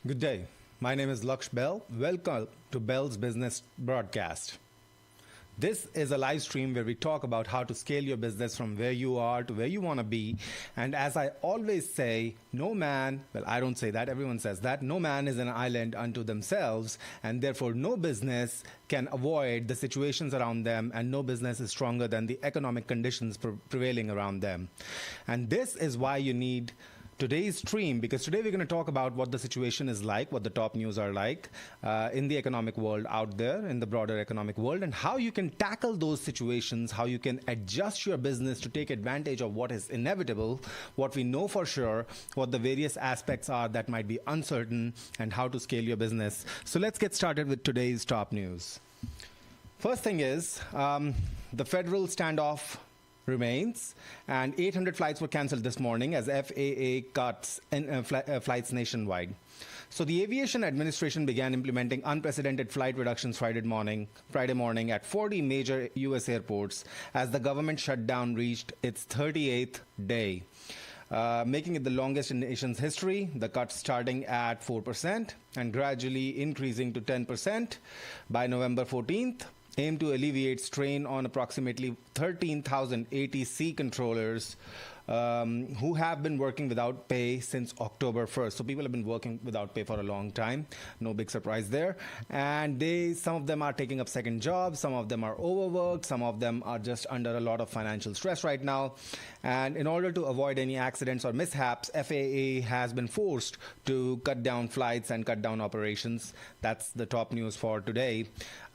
Good day. My name is Lakshya Behl. Welcome to Behl's Business Broadcast. This is a live stream where we talk about how to scale your business from where you are to where you want to be. And as I always say, no man, well, I don't say that, everyone says that, no man is an island unto themselves, and therefore no business can avoid the situations around them, and no business is stronger than the economic conditions prevailing around them. And this is why you need today's stream, because today we're going to talk about what the situation is like, what the top news are like in the economic world out there, in the broader economic world, and how you can tackle those situations, how you can adjust your business to take advantage of what is inevitable, what we know for sure, what the various aspects are that might be uncertain, and how to scale your business. So let's get started with today's top news. First thing is the federal standoff remains, and 800 flights were canceled this morning as FAA cuts flights nationwide. So the Aviation Administration began implementing unprecedented flight reductions Friday morning at 40 major U.S. airports as the government shutdown reached its 38th day, making it the longest in the nation's history. The cuts starting at 4% and gradually increasing to 10% by November 14th. Aim to alleviate strain on approximately 13,000 ATC controllers who have been working without pay since October 1st. So people have been working without pay for a long time. No big surprise there. And some of them are taking up second jobs. Some of them are overworked. Some of them are just under a lot of financial stress right now. And in order to avoid any accidents or mishaps, FAA has been forced to cut down flights and cut down operations. That's the top news for today.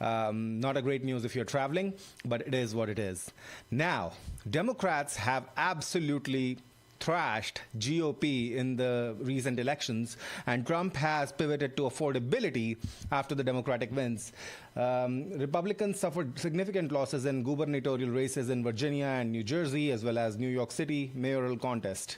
Not a great news if you're traveling, but it is what it is. Now, Democrats have absolutely trashed GOP in the recent elections, and Trump has pivoted to affordability after the Democratic wins. Republicans suffered significant losses in gubernatorial races in Virginia and New Jersey, as well as New York City mayoral contest.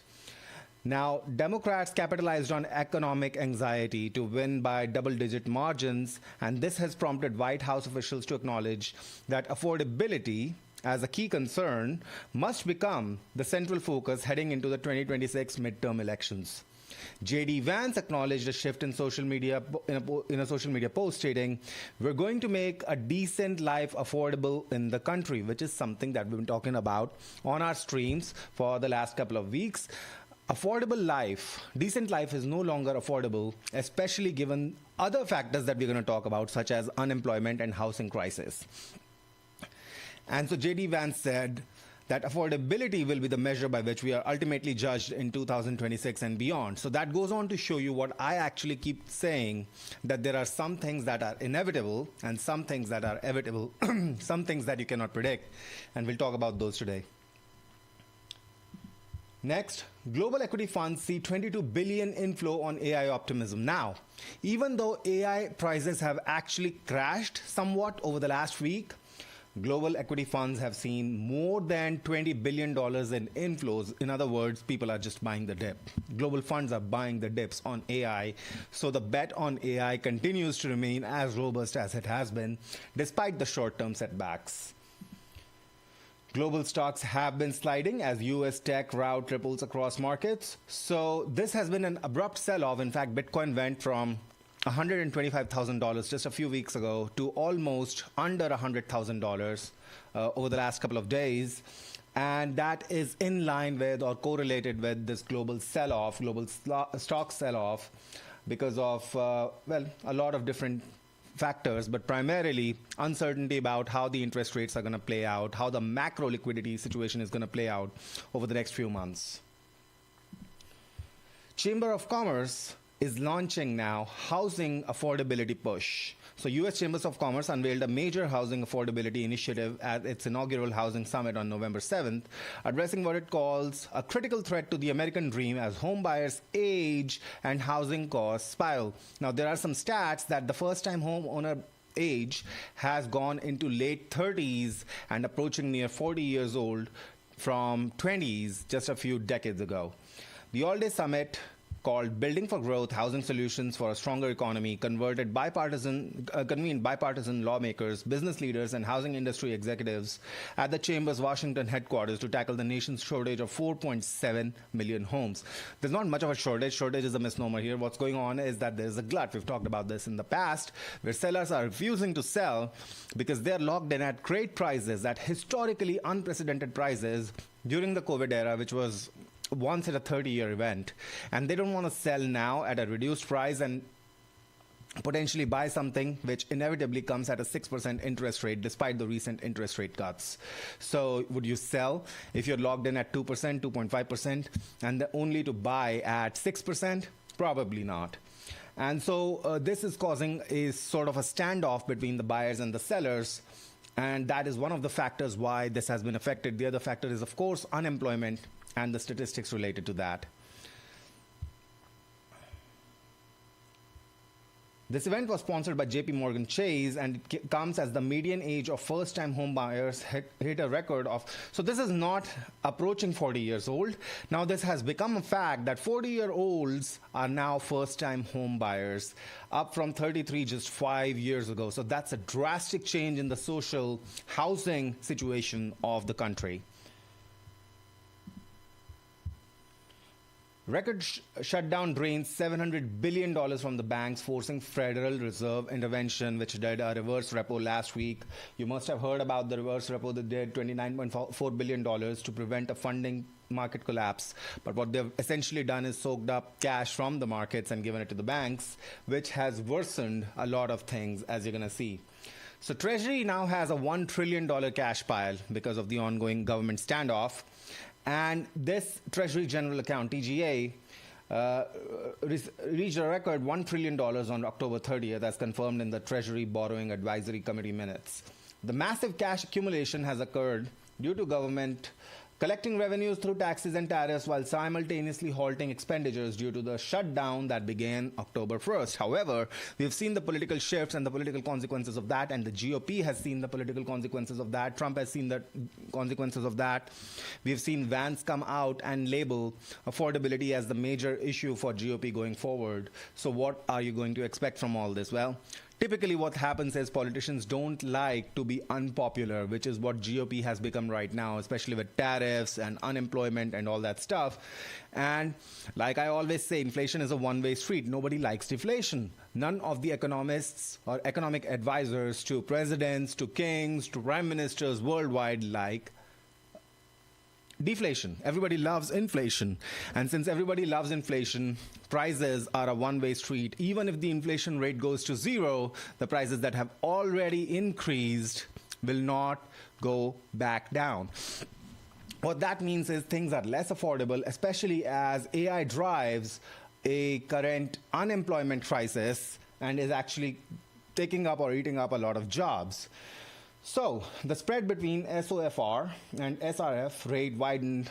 Now, Democrats capitalized on economic anxiety to win by double-digit margins, and this has prompted White House officials to acknowledge that affordability as a key concern must become the central focus heading into the 2026 midterm elections. J.D. Vance acknowledged a shift in social media in a social media post stating, "We're going to make a decent life affordable in the country," which is something that we've been talking about on our streams for the last couple of weeks. Affordable life, decent life is no longer affordable, especially given other factors that we're going to talk about, such as unemployment and housing crisis. And so J.D. Vance said that affordability will be the measure by which we are ultimately judged in 2026 and beyond. So that goes on to show you what I actually keep saying, that there are some things that are inevitable and some things that are evitable, some things that you cannot predict. And we'll talk about those today. Next, global equity funds see $22 billion inflow on AI optimism. Now, even though AI prices have actually crashed somewhat over the last week, global equity funds have seen more than $20 billion in inflows. In other words, people are just buying the dip. Global funds are buying the dips on AI. So the bet on AI continues to remain as robust as it has been, despite the short-term setbacks. Global stocks have been sliding as U.S. tech rout ripples across markets. So this has been an abrupt sell-off. In fact, Bitcoin went from $125,000 just a few weeks ago to almost under $100,000 over the last couple of days. And that is in line with or correlated with this global sell-off, global stock sell-off, because of, a lot of different factors, but primarily uncertainty about how the interest rates are going to play out, how the macro liquidity situation is going to play out over the next few months. Chamber of Commerce is launching now housing affordability push. So U.S. Chambers of Commerce unveiled a major housing affordability initiative at its inaugural housing summit on November 7th, addressing what it calls a critical threat to the American dream as home buyers age and housing costs spiral. Now, there are some stats that the first-time homeowner age has gone into late 30s and approaching near 40 years old from 20s just a few decades ago. The all-day summit called Building for Growth, Housing Solutions for a Stronger Economy, convened bipartisan lawmakers, business leaders, and housing industry executives at the Chamber's Washington headquarters to tackle the nation's shortage of 4.7 million homes. There's not much of a shortage. Shortage is a misnomer here. What's going on is that there's a glut. We've talked about this in the past, where sellers are refusing to sell because they're locked in at great prices, at historically unprecedented prices during the COVID era, which was once in a 30-year event, and they don't want to sell now at a reduced price and potentially buy something which inevitably comes at a 6% interest rate despite the recent interest rate cuts. So would you sell if you're locked in at 2%, 2.5%, and only to buy at 6%? Probably not. And so this is causing a sort of a standoff between the buyers and the sellers, and that is one of the factors why this has been affected. The other factor is, of course, unemployment and the statistics related to that. This event was sponsored by JP Morgan Chase, and it comes as the median age of first-time home buyers hit a record of, so this is not approaching 40 years old. Now this has become a fact that 40-year-olds are now first-time home buyers, up from 33 just 5 years ago. So that's a drastic change in the social housing situation of the country. Record shutdown drains $700 billion from the banks, forcing Federal Reserve intervention, which did a reverse repo last week. You must have heard about the reverse repo that did $29.4 billion to prevent a funding market collapse. But what they've essentially done is soaked up cash from the markets and given it to the banks, which has worsened a lot of things, as you're going to see. So Treasury now has a $1 trillion cash pile because of the ongoing government standoff. And this Treasury General Account, TGA, reached a record $1 trillion on October 30th, as confirmed in the Treasury Borrowing Advisory Committee minutes. The massive cash accumulation has occurred due to government collecting revenues through taxes and tariffs while simultaneously halting expenditures due to the shutdown that began October 1st. However, we've seen the political shifts and the political consequences of that, and the GOP has seen the political consequences of that. Trump has seen the consequences of that. We've seen Vance come out and label affordability as the major issue for GOP going forward. So what are you going to expect from all this? Well, typically what happens is politicians don't like to be unpopular, which is what GOP has become right now, especially with tariffs and unemployment and all that stuff. And like I always say, inflation is a one-way street. Nobody likes deflation. None of the economists or economic advisors to presidents, to kings, to prime ministers worldwide like deflation. Everybody loves inflation. And since everybody loves inflation, prices are a one-way street. Even if the inflation rate goes to zero, the prices that have already increased will not go back down. What that means is things are less affordable, especially as AI drives a current unemployment crisis and is actually taking up or eating up a lot of jobs. So the spread between SOFR and SRF rate widened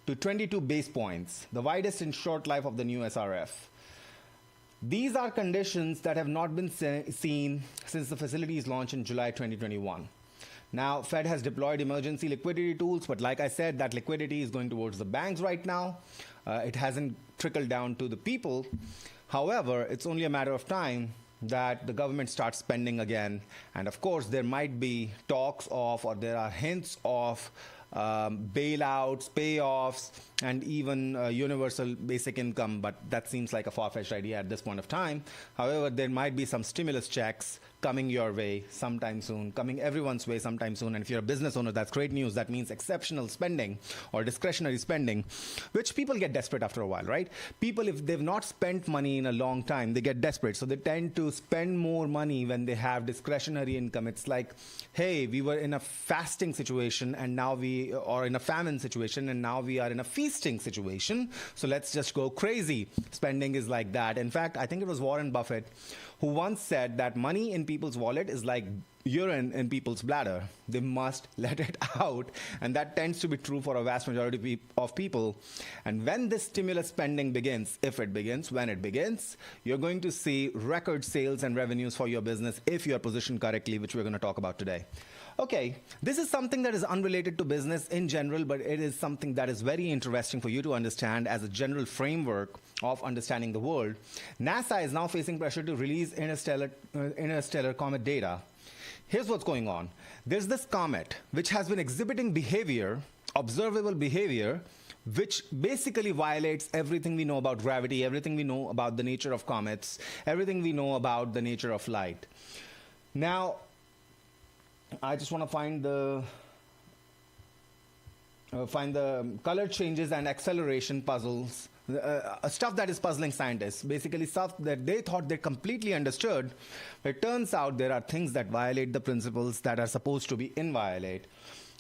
to 22 base points, the widest in short life of the new SRF. These are conditions that have not been seen since the facility's launch in July 2021. Now, Fed has deployed emergency liquidity tools, but like I said, that liquidity is going towards the banks right now. It hasn't trickled down to the people. However, it's only a matter of time that the government starts spending again. And of course, there might be talks of, or there are hints of, bailouts, payoffs, and even universal basic income, but that seems like a far-fetched idea at this point of time. However, there might be some stimulus checks coming your way sometime soon, coming everyone's way sometime soon. And if you're a business owner, that's great news. That means exceptional spending or discretionary spending, which people get desperate after a while, right? People, if they've not spent money in a long time, they get desperate. So they tend to spend more money when they have discretionary income. It's like, hey, we were in a fasting situation and now or in a famine situation, and now we are in a feasting situation. So let's just go crazy. Spending is like that. In fact, I think it was Warren Buffett who once said that money in people's wallet is like urine in people's bladder. They must let it out. And that tends to be true for a vast majority of people. And when this stimulus spending begins, if it begins, when it begins, you're going to see record sales and revenues for your business if you're positioned correctly, which we're going to talk about today. Okay, this is something that is unrelated to business in general, but it is something that is very interesting for you to understand as a general framework of understanding the world. NASA is now facing pressure to release interstellar comet data. Here's what's going on. There's this comet which has been exhibiting behavior, observable behavior, which basically violates everything we know about gravity, everything we know about the nature of comets, everything we know about the nature of light. Now, I just want to find the color changes and acceleration puzzles, stuff that is puzzling scientists, basically stuff that they thought they completely understood. It turns out there are things that violate the principles that are supposed to be inviolate.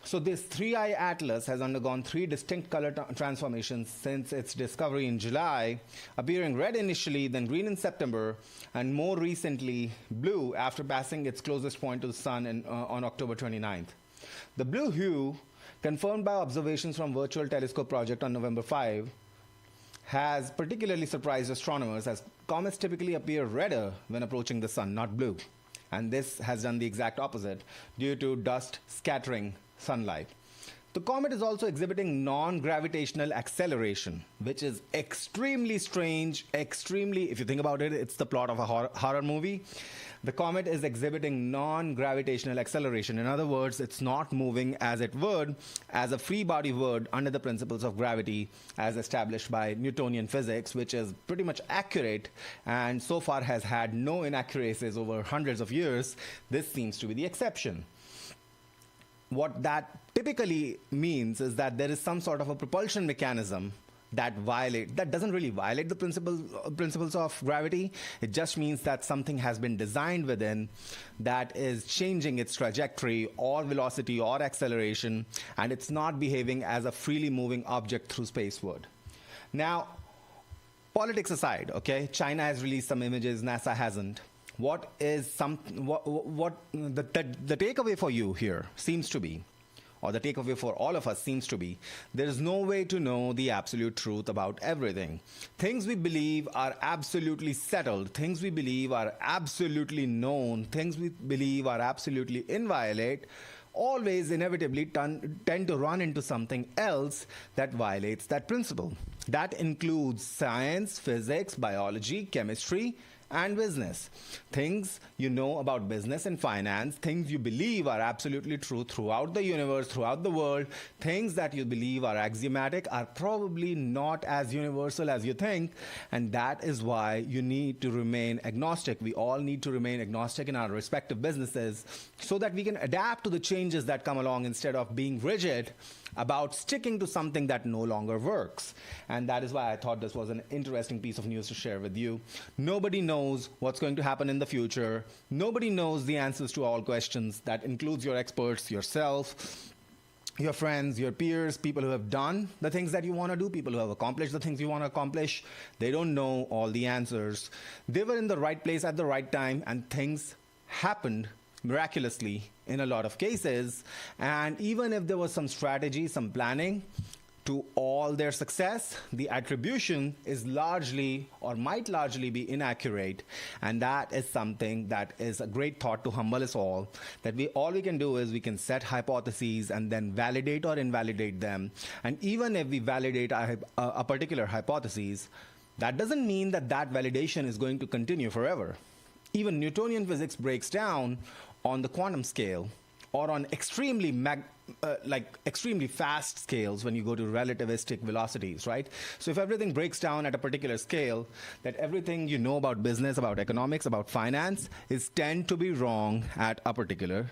So this 3-eye atlas has undergone 3 distinct color transformations since its discovery in July, appearing red initially, then green in September, and more recently blue after passing its closest point to the sun on October 29th. The blue hue, confirmed by observations from Virtual Telescope Project on November 5, has particularly surprised astronomers, as comets typically appear redder when approaching the sun, not blue. And this has done the exact opposite due to dust scattering sunlight. The comet is also exhibiting non-gravitational acceleration, which is extremely strange, if you think about it, it's the plot of a horror movie. The comet is exhibiting non-gravitational acceleration. In other words, it's not moving as it would, as a free body would, under the principles of gravity as established by Newtonian physics, which is pretty much accurate and so far has had no inaccuracies over hundreds of years. This seems to be the exception. What that typically means is that there is some sort of a propulsion mechanism that doesn't really violate the principles of gravity. It just means that something has been designed within that is changing its trajectory or velocity or acceleration, and it's not behaving as a freely moving object through space would. Now, politics aside, okay, China has released some images, NASA hasn't. What is the takeaway for you here seems to be, or the takeaway for all of us seems to be, there is no way to know the absolute truth about everything. Things we believe are absolutely settled, things we believe are absolutely known, things we believe are absolutely inviolate, always inevitably tend to run into something else that violates that principle. That includes science, physics, biology, chemistry, and business. Things you know about business and finance, things you believe are absolutely true throughout the universe, throughout the world, things that you believe are axiomatic are probably not as universal as you think, and that is why you need to remain agnostic. We all need to remain agnostic in our respective businesses so that we can adapt to the changes that come along instead of being rigid about sticking to something that no longer works. And that is why I thought this was an interesting piece of news to share with you. Nobody knows what's going to happen in the future. Nobody knows the answers to all questions. That includes your experts, yourself, your friends, your peers, people who have done the things that you want to do, people who have accomplished the things you want to accomplish. They don't know all the answers. They were in the right place at the right time, and things happened miraculously in a lot of cases. And even if there was some strategy, some planning to all their success, the attribution is largely or might largely be inaccurate. And that is something that is a great thought to humble us all, that all we can do is we can set hypotheses and then validate or invalidate them. And even if we validate a particular hypothesis, that doesn't mean that that validation is going to continue forever. Even Newtonian physics breaks down on the quantum scale, or on extremely fast scales when you go to relativistic velocities, right? So if everything breaks down at a particular scale, that everything you know about business, about economics, about finance is tend to be wrong at a particular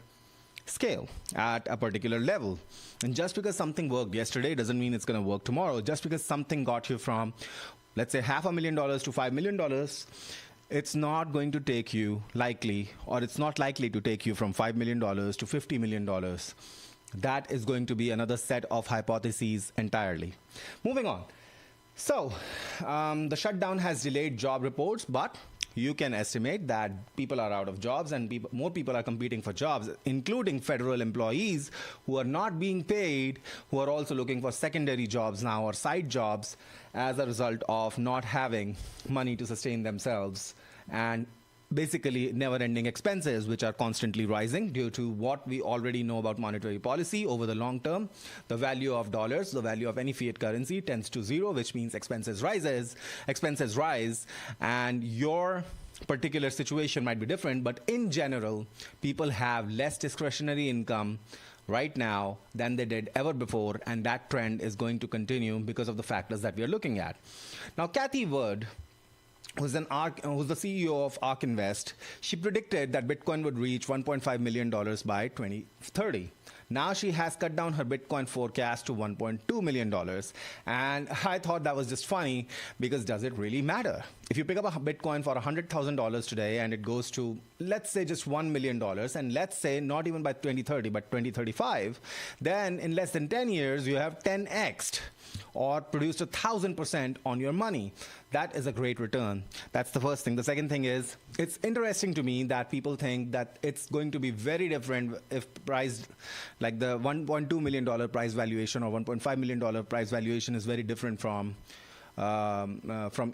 scale, at a particular level. And just because something worked yesterday doesn't mean it's going to work tomorrow. Just because something got you from, let's say, $500,000 to $5 million, it's not going to take you it's not likely to take you from $5 million to $50 million. That is going to be another set of hypotheses entirely. Moving on. So, the shutdown has delayed job reports, but you can estimate that people are out of jobs and more people are competing for jobs, including federal employees who are not being paid, who are also looking for secondary jobs now or side jobs as a result of not having money to sustain themselves, and basically never-ending expenses which are constantly rising due to what we already know about monetary policy. Over the long term, the value of dollars, the value of any fiat currency tends to zero, which means expenses rise, and your particular situation might be different, but in general, people have less discretionary income right now than they did ever before, and that trend is going to continue because of the factors that we are looking at. Now, Cathie Wood, who's the CEO of ARK Invest, she predicted that Bitcoin would reach $1.5 million by 2030. Now she has cut down her Bitcoin forecast to $1.2 million. And I thought that was just funny, because does it really matter? If you pick up a Bitcoin for $100,000 today and it goes to, let's say, just $1 million, and let's say not even by 2030, but 2035, then in less than 10 years, you have 10x'd or produced 1,000% on your money. That is a great return. That's the first thing. The second thing is, it's interesting to me that people think that it's going to be very different if priced, like the $1.2 million price valuation or $1.5 million price valuation is very different from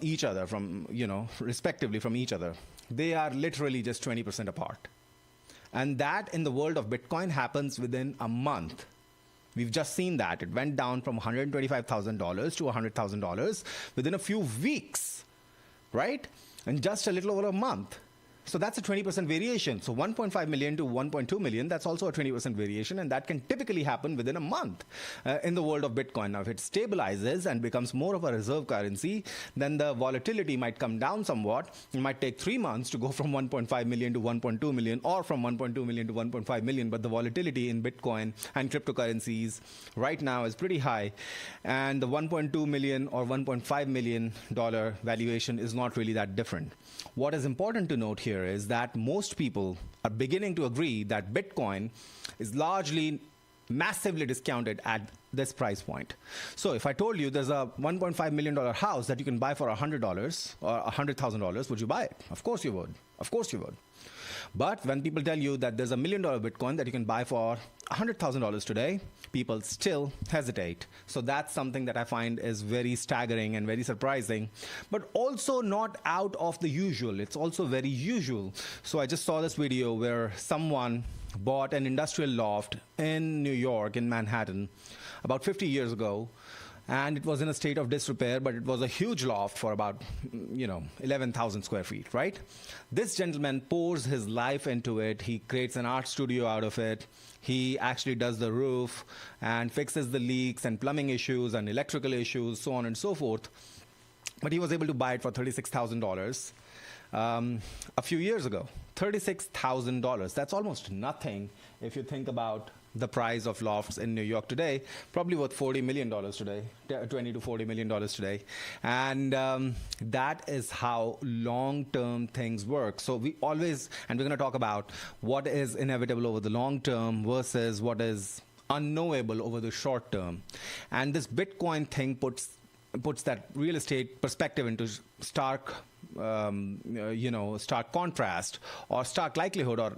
each other, respectively from each other. They are literally just 20% apart. And that in the world of Bitcoin happens within a month. We've just seen that. It went down from $125,000 to $100,000 within a few weeks, right? And just a little over a month. So that's a 20% variation. So 1.5 million to 1.2 million, that's also a 20% variation, and that can typically happen within a month in the world of Bitcoin. Now, if it stabilizes and becomes more of a reserve currency, then the volatility might come down somewhat. It might take 3 months to go from 1.5 million to 1.2 million, or from 1.2 million to 1.5 million, but the volatility in Bitcoin and cryptocurrencies right now is pretty high, and the 1.2 million or $1.5 million valuation is not really that different. What is important to note here is that most people are beginning to agree that Bitcoin is largely massively discounted at this price point. So if I told you there's a $1.5 million house that you can buy for $100 or $100,000, would you buy it? Of course you would. Of course you would. But when people tell you that there's $1 million Bitcoin that you can buy for $100,000 today, people still hesitate. So that's something that I find is very staggering and very surprising, but also not out of the usual. It's also very usual. So I just saw this video where someone bought an industrial loft in New York, in Manhattan, about 50 years ago. And it was in a state of disrepair, but it was a huge loft for about, 11,000 square feet, right? This gentleman pours his life into it. He creates an art studio out of it. He actually does the roof and fixes the leaks and plumbing issues and electrical issues, so on and so forth. But he was able to buy it for $36,000 a few years ago. $36,000. That's almost nothing if you think about the price of lofts in New York today, probably worth $40 million today, $20 to $40 million today. And that is how long-term things work. So we always, and we're going to talk about what is inevitable over the long term versus what is unknowable over the short term. And this Bitcoin thing puts that real estate perspective into stark stark contrast or stark likelihood or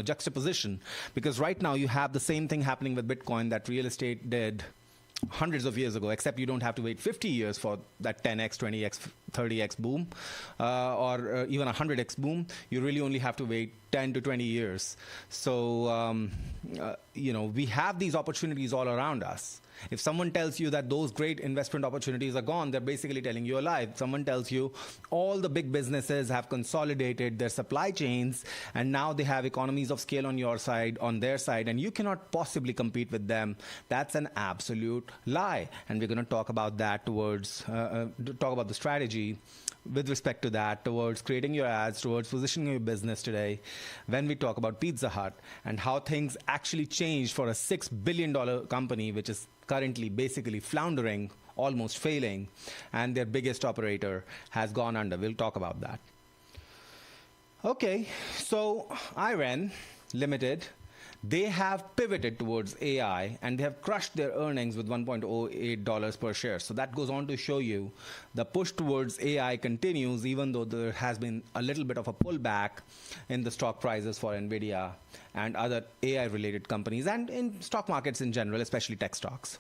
juxtaposition, because right now you have the same thing happening with Bitcoin that real estate did hundreds of years ago, except you don't have to wait 50 years for that 10x, 20x, 30x boom or even 100x boom. You really only have to wait 10 to 20 years. So we have these opportunities all around us. If someone tells you that those great investment opportunities are gone, they're basically telling you a lie. If someone tells you all the big businesses have consolidated their supply chains and now they have economies of scale on their side, and you cannot possibly compete with them, that's an absolute lie. And we're going to talk about that talk about the strategy with respect to that, towards creating your ads, towards positioning your business today, when we talk about Pizza Hut and how things actually changed for a $6 billion company, which is currently basically floundering, almost failing, and their biggest operator has gone under. We'll talk about that. Okay, so IREN Limited, They have pivoted towards AI and they have crushed their earnings with $1.08 per share. So that goes on to show you the push towards AI continues, even though there has been a little bit of a pullback in the stock prices for NVIDIA and other AI related companies and in stock markets in general, especially tech stocks.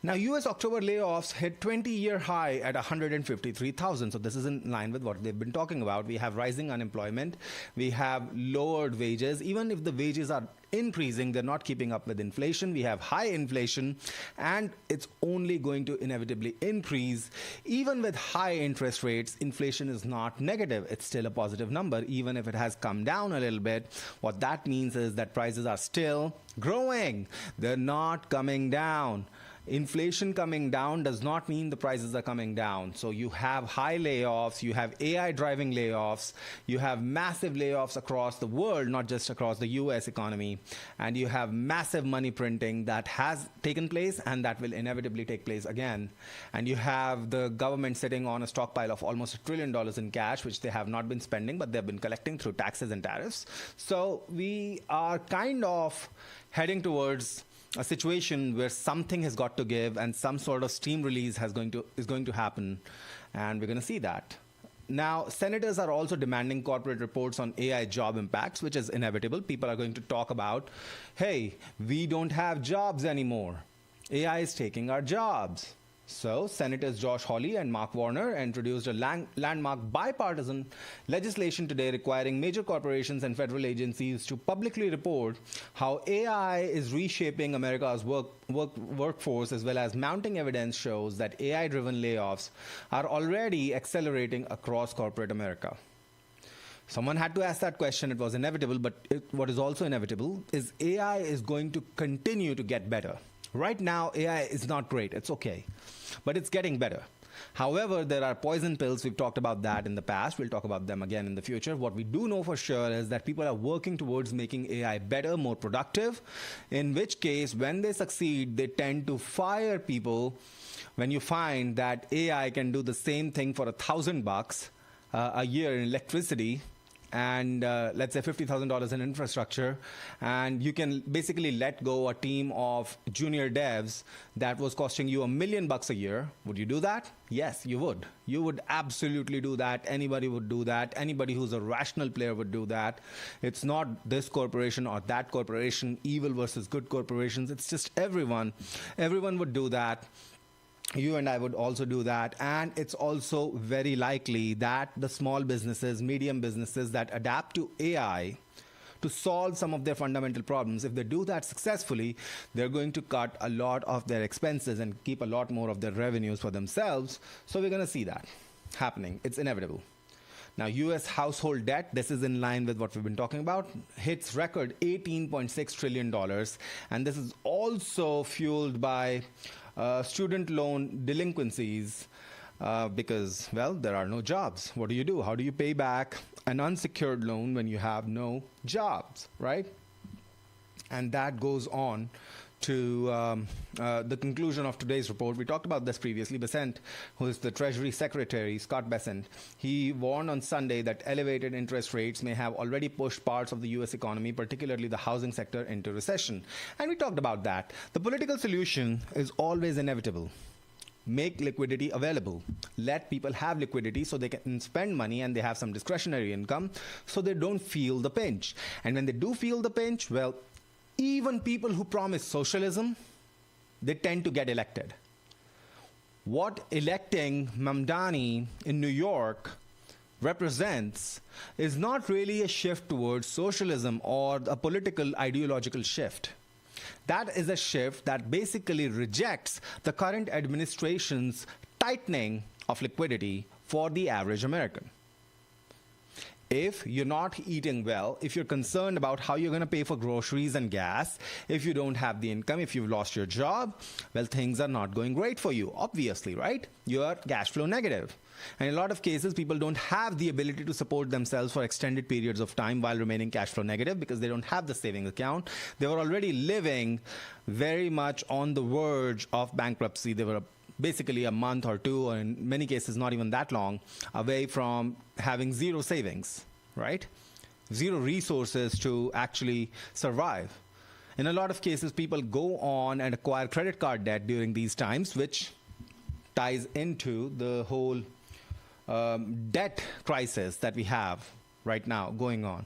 Now, US October layoffs hit 20-year high at 153,000. So this is in line with what they've been talking about. We have rising unemployment. We have lowered wages. Even if the wages are increasing, they're not keeping up with inflation. We have high inflation, and it's only going to inevitably increase. Even with high interest rates, inflation is not negative. It's still a positive number, even if it has come down a little bit. What that means is that prices are still growing. They're not coming down. Inflation coming down does not mean the prices are coming down. So you have high layoffs, you have AI driving layoffs, you have massive layoffs across the world, not just across the US economy, and you have massive money printing that has taken place and that will inevitably take place again. And you have the government sitting on a stockpile of almost $1 trillion in cash, which they have not been spending, but they've been collecting through taxes and tariffs. So we are kind of heading towards a situation where something has got to give and some sort of steam release is going to happen, and we're going to see that. Now, senators are also demanding corporate reports on AI job impacts, which is inevitable. People are going to talk about, hey, we don't have jobs anymore. AI is taking our jobs. So, Senators Josh Hawley and Mark Warner introduced a landmark bipartisan legislation today requiring major corporations and federal agencies to publicly report how AI is reshaping America's workforce, as well as mounting evidence shows that AI-driven layoffs are already accelerating across corporate America. Someone had to ask that question. It was inevitable, but what is also inevitable is AI is going to continue to get better. Right now, AI is not great. It's okay, but it's getting better. However, there are poison pills. We've talked about that in the past. We'll talk about them again in the future. What we do know for sure is that people are working towards making AI better, more productive, in which case, when they succeed, they tend to fire people. When you find that AI can do the same thing for $1,000 a year in electricity, and let's say $50,000 in infrastructure, and you can basically let go a team of junior devs that was costing you $1 million a year, would you do that? Yes, you would. You would absolutely do that. Anybody would do that. Anybody who's a rational player would do that. It's not this corporation or that corporation, evil versus good corporations. It's just everyone. Everyone would do that. You and I would also do that. And it's also very likely that the small businesses, medium businesses that adapt to AI to solve some of their fundamental problems, if they do that successfully, they're going to cut a lot of their expenses and keep a lot more of their revenues for themselves. So we're going to see that happening. It's inevitable. Now, U.S. household debt, this is in line with what we've been talking about, hits record $18.6 trillion. And this is also fueled by student loan delinquencies because, well, there are no jobs. What do you do? How do you pay back an unsecured loan when you have no jobs, right? And that goes on to the conclusion of today's report. We talked about this previously. Bessent, who is the Treasury Secretary, Scott Bessent, he warned on Sunday that elevated interest rates may have already pushed parts of the U.S. economy, particularly the housing sector, into recession. And we talked about that. The political solution is always inevitable. Make liquidity available. Let people have liquidity so they can spend money and they have some discretionary income so they don't feel the pinch. And when they do feel the pinch, well, even people who promise socialism, they tend to get elected. What electing Mamdani in New York represents is not really a shift towards socialism or a political ideological shift. That is a shift that basically rejects the current administration's tightening of liquidity for the average American. If you're not eating well, if you're concerned about how you're going to pay for groceries and gas, if you don't have the income, if you've lost your job, well, things are not going great for you, obviously, right? You're cash flow negative. And in a lot of cases, people don't have the ability to support themselves for extended periods of time while remaining cash flow negative because they don't have the savings account. They were already living very much on the verge of bankruptcy. They were basically a month or two, or in many cases not even that long, away from having zero savings, right? zero resources to actually survive. In a lot of cases, people go on and acquire credit card debt during these times, which ties into the whole debt crisis that we have right now going on.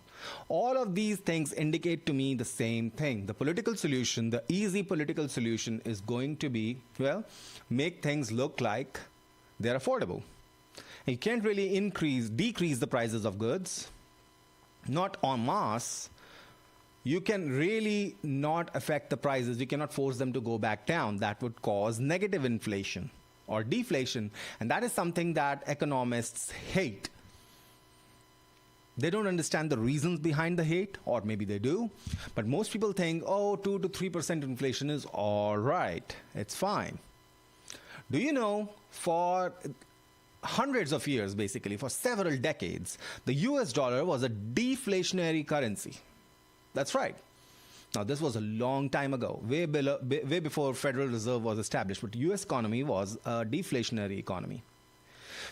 All of these things indicate to me the same thing. The political solution, the easy political solution, is going to be, well, make things look like they're affordable. You can't really decrease the prices of goods, not en masse. You can really not affect the prices. You cannot force them to go back down. That would cause negative inflation or deflation. And that is something that economists hate. They don't understand the reasons behind the hate, or maybe they do. But most people think, oh, 2 to 3% inflation is all right. It's fine. Do you know, for hundreds of years, basically, for several decades, the US dollar was a deflationary currency. That's right. Now, this was a long time ago, way before Federal Reserve was established, but US economy was a deflationary economy,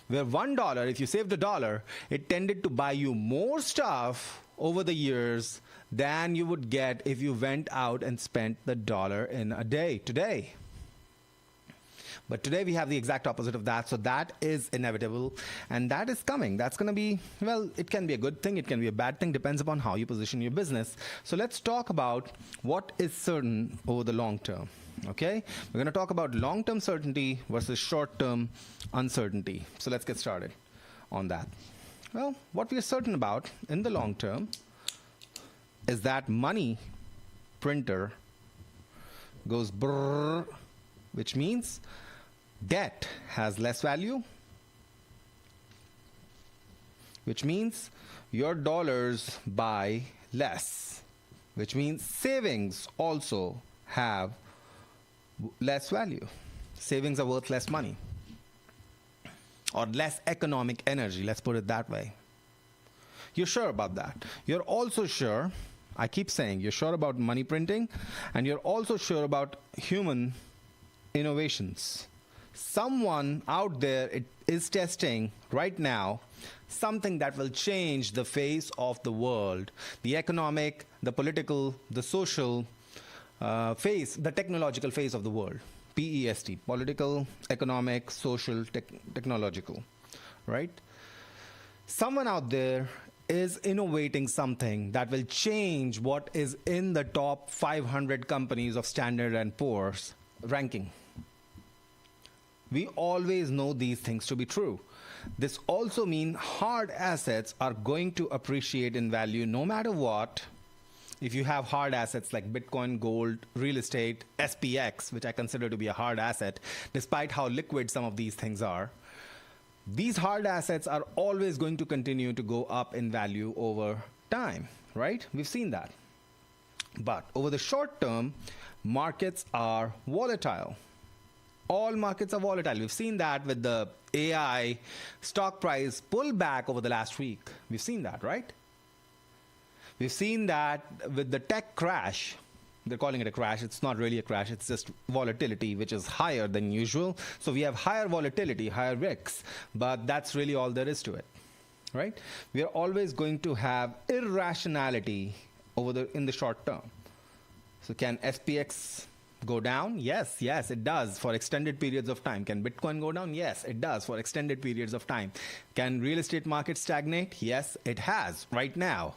where $1, if you saved $1, it tended to buy you more stuff over the years than you would get if you went out and spent the dollar in a day today. But today we have the exact opposite of that, so that is inevitable, and that is coming. That's going to be, well, it can be a good thing, it can be a bad thing, depends upon how you position your business. So let's talk about what is certain over the long term. Okay, we're going to talk about long-term certainty versus short-term uncertainty. So let's get started on that. Well, what we are certain about in the long term is that money printer goes brrr, which means debt has less value, which means your dollars buy less, which means savings also have less value. Savings are worth less money, or less economic energy, let's put it that way. You're sure about that. You're also sure, I keep saying, you're sure about money printing, and you're also sure about human innovations. Someone out there is testing right now something that will change the face of the world, the economic, the political, the social face, the technological face of the world. PEST, political, economic, social, technological, right? Someone out there is innovating something that will change what is in the top 500 companies of Standard & Poor's ranking. We always know these things to be true. This also means hard assets are going to appreciate in value no matter what. If you have hard assets like Bitcoin, gold, real estate, SPX, which I consider to be a hard asset, despite how liquid some of these things are, these hard assets are always going to continue to go up in value over time, right? We've seen that. But over the short term, markets are volatile. All markets are volatile. We've seen that with the AI stock price pullback over the last week. We've seen that, right? We've seen that with the tech crash. They're calling it a crash. It's not really a crash. It's just volatility, which is higher than usual. So we have higher volatility, higher risks, but that's really all there is to it, right? We are always going to have irrationality in the short term. So can SPX go down? Yes, it does for extended periods of time. Can Bitcoin go down? Yes, it does for extended periods of time. Can real estate market stagnate? Yes, it has right now.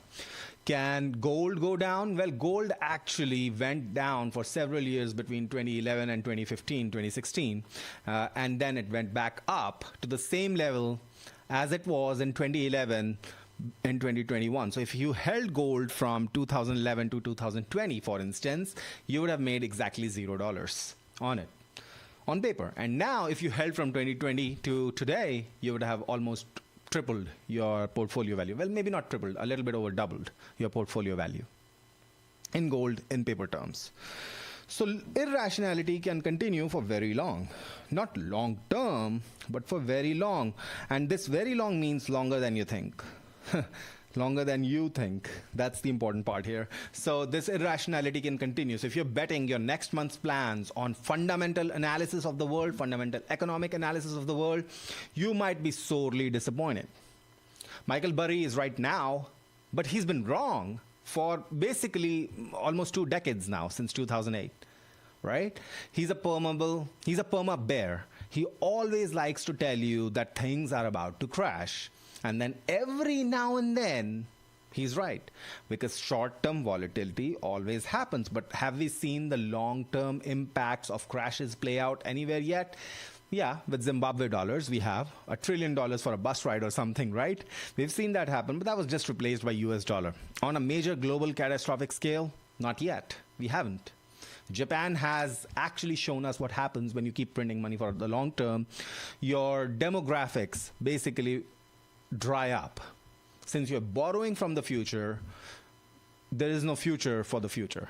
Can gold go down? Well, gold actually went down for several years between 2011 and 2015, 2016, and then it went back up to the same level as it was in 2011 in 2021. So if you held gold from 2011 to 2020, for instance, you would have made exactly $0 on it, on paper. And now if you held from 2020 to today, you would have almost tripled your portfolio value. Well, maybe not tripled, a little bit over doubled your portfolio value in gold in paper terms. So irrationality can continue for very long. Not long term, but for very long. And this very long means longer than you think. Longer than you think. That's the important part here. So this irrationality can continue. So if you're betting your next month's plans on fundamental analysis of the world, fundamental economic analysis of the world, you might be sorely disappointed. Michael Burry is right now But he's been wrong for basically almost 2 decades now, since 2008, right? He's a perma bear. He always likes to tell you that things are about to crash. And then every now and then, he's right, because short-term volatility always happens. But have we seen the long-term impacts of crashes play out anywhere yet? Yeah, with Zimbabwe dollars, we have $1 trillion for a bus ride or something, right? We've seen that happen, but that was just replaced by US dollar. On a major global catastrophic scale, not yet. We haven't. Japan has actually shown us what happens when you keep printing money for the long term. Your demographics basically dry up. Since you're borrowing from the future, there is no future for the future.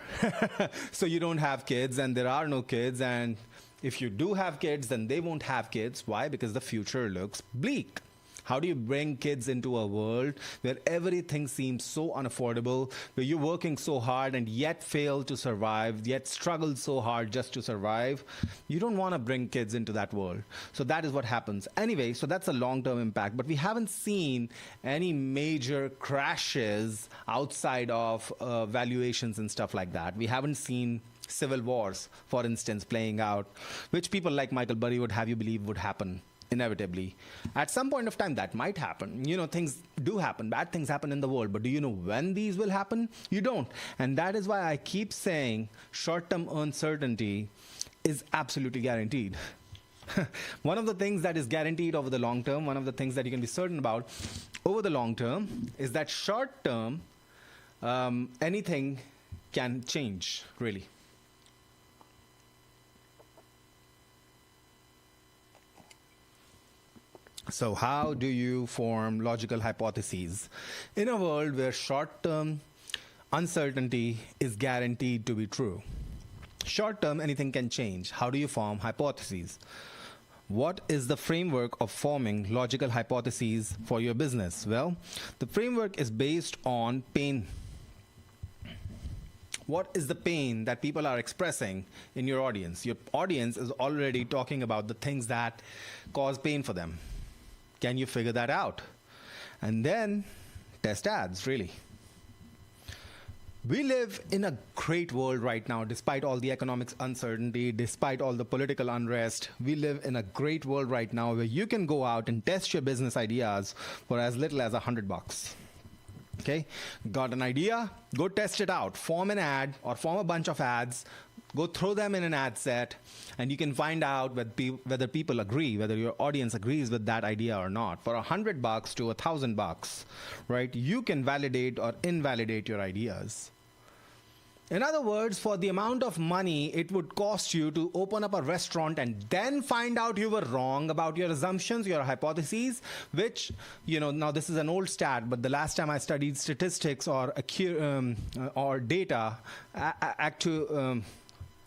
So you don't have kids, and there are no kids, and if you do have kids, then they won't have kids. Why? Because the future looks bleak. How do you bring kids into a world where everything seems so unaffordable, where you're working so hard and yet fail to survive, yet struggle so hard just to survive? You don't want to bring kids into that world. So that is what happens. Anyway, so that's a long-term impact. But we haven't seen any major crashes outside of valuations and stuff like that. We haven't seen civil wars, for instance, playing out, which people like Michael Burry would have you believe would happen inevitably. At some point of time, that might happen. You know, things do happen. Bad things happen in the world. But do you know when these will happen? You don't. And that is why I keep saying short-term uncertainty is absolutely guaranteed. One of the things that is guaranteed over the long term, one of the things that you can be certain about over the long term, is that short term, anything can change, really. So how do you form logical hypotheses in a world where short-term uncertainty is guaranteed to be true? Short-term, anything can change. How do you form hypotheses? What is the framework of forming logical hypotheses for your business? Well, the framework is based on pain. What is the pain that people are expressing in your audience? Your audience is already talking about the things that cause pain for them. Can you figure that out? And then test ads, really. We live in a great world right now, despite all the economic uncertainty, despite all the political unrest. We live in a great world right now where you can go out and test your business ideas for as little as $100. Okay? Got an idea? Go test it out. Form an ad or form a bunch of ads. Go throw them in an ad set, and you can find out whether people agree, whether your audience agrees with that idea or not. For $100 to $1,000, right? You can validate or invalidate your ideas. In other words, for the amount of money it would cost you to open up a restaurant and then find out you were wrong about your assumptions, your hypotheses, which, you know, now this is an old stat, but the last time I studied statistics or data,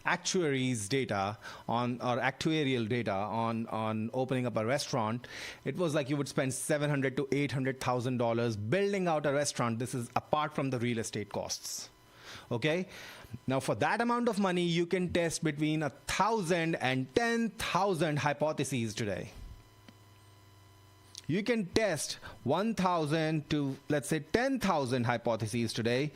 actuaries data on, or actuarial data on opening up a restaurant, it was like you would spend $700,000 to $800,000 building out a restaurant. This is apart from the real estate costs. Okay? Now, for that amount of money, you can test between 1,000 and 10,000 hypotheses today. You can test 1,000 to, let's say, 10,000 hypotheses today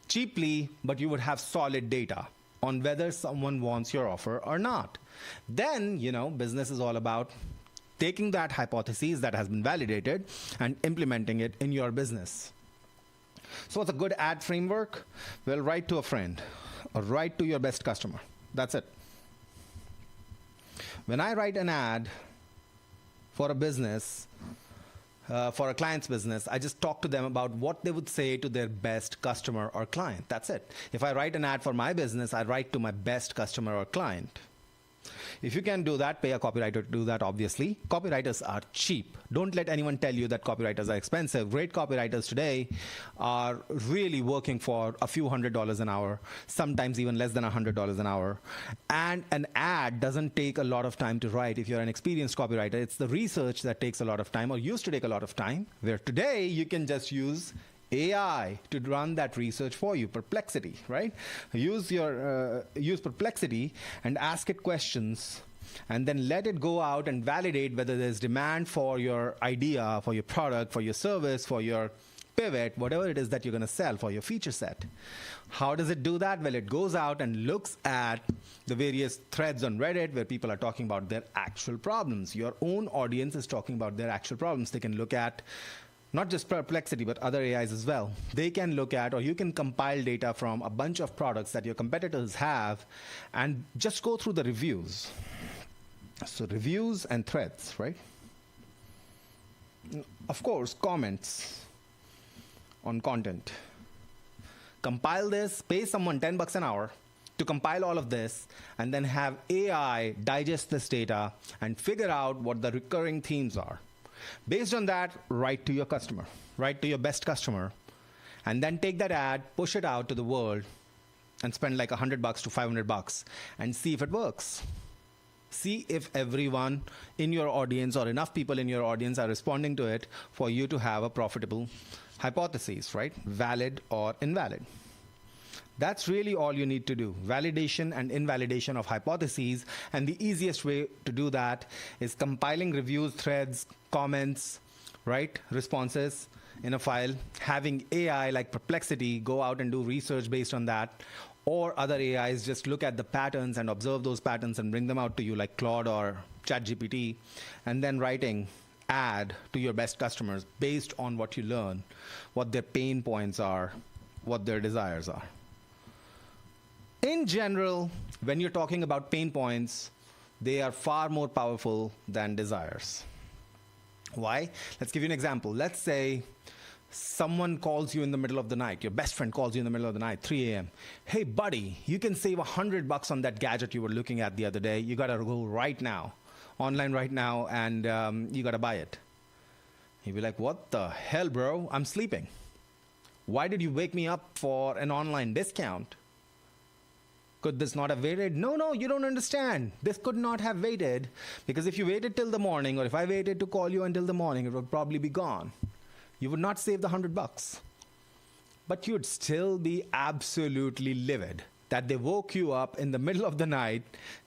cheaply, but you would have solid data on whether someone wants your offer or not. Then, you know, business is all about taking that hypothesis that has been validated and implementing it in your business. So what's a good ad framework? Well, write to a friend or write to your best customer. That's it. When I write an ad for a business, for a client's business, I just talk to them about what they would say to their best customer or client. That's it. If I write an ad for my business, I write to my best customer or client. If you can do that, pay a copywriter to do that, obviously. Copywriters are cheap. Don't let anyone tell you that copywriters are expensive. Great copywriters today are really working for a few $100s an hour, sometimes even less than $100 an hour. And an ad doesn't take a lot of time to write. If you're an experienced copywriter, it's the research that takes a lot of time, or used to take a lot of time, where today you can just use AI to run that research for you. Perplexity, right? Use Perplexity and ask it questions, and then let it go out and validate whether there's demand for your idea, for your product, for your service, for your pivot whatever it is that you're going to sell for your feature set. How does it do that? Well, it goes out and looks at the various threads on Reddit where people are talking about their actual problems. Your own audience is talking about their actual problems. They can look at not just Perplexity, but other AIs as well. They can look at, or you can compile data from a bunch of products that your competitors have and just go through the reviews. So reviews and threads, right? Of course, comments on content. Compile this, pay someone $10 an hour to compile all of this, and then have AI digest this data and figure out what the recurring themes are. Based on that, write to your customer, write to your best customer, and then take that ad, push it out to the world, and spend like $100 to $500 and see if it works. See if everyone in your audience or enough people in your audience are responding to it for you to have a profitable hypothesis, right? Valid or invalid. That's really all you need to do. Validation and invalidation of hypotheses. And the easiest way to do that is compiling reviews, threads, comments, right? Responses in a file, having AI like Perplexity go out and do research based on that, or other AIs just look at the patterns and observe those patterns and bring them out to you like Claude or ChatGPT, and then writing ad to your best customers based on what you learn, what their pain points are, what their desires are. In general, when you're talking about pain points, they are far more powerful than desires. Why? Let's give you an example. Let's say someone calls you in the middle of the night. Your best friend calls you in the middle of the night, 3 a.m. Hey, buddy, you can save $100 on that gadget you were looking at the other day. You got to go right now, online right now, and you got to buy it. You'd be like, what the hell, bro? I'm sleeping. Why did you wake me up for an online discount? Could this not have waited? No, you don't understand. This could not have waited, because if you waited till the morning, or if I waited to call you until the morning, it would probably be gone. You would not save the $100. But you'd still be absolutely livid that they woke you up in the middle of the night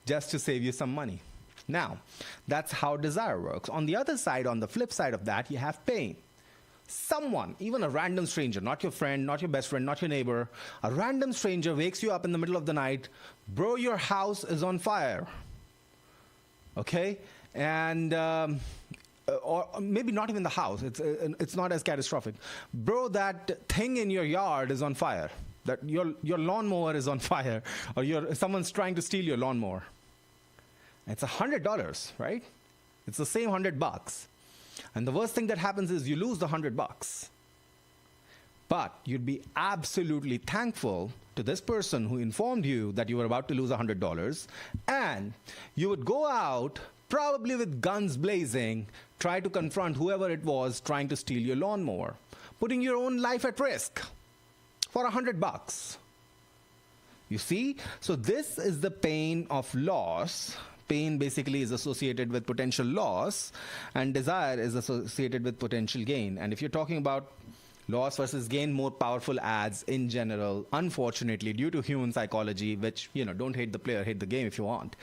just to save you some money. Now, that's how desire works. On the other side, on the flip side of that, you have pain. Someone, even a random stranger, not your friend, not your best friend, not your neighbor, a random stranger wakes you up in the middle of the night, bro, your house is on fire. Okay? And, or maybe not even the house, it's not as catastrophic. Bro, that thing in your yard is on fire. That your lawnmower is on fire, or someone's trying to steal your lawnmower. It's $100, right? It's the same $100. And the worst thing that happens is you lose the $100. But you'd be absolutely thankful to this person who informed you that you were about to lose $100, and you would go out, probably with guns blazing, try to confront whoever it was trying to steal your lawnmower, putting your own life at risk for $100. You see? So this is the pain of loss. Pain basically is associated with potential loss, and desire is associated with potential gain. And if you're talking about loss versus gain, more powerful ads in general, unfortunately, due to human psychology, which, don't hate the player, hate the game if you want,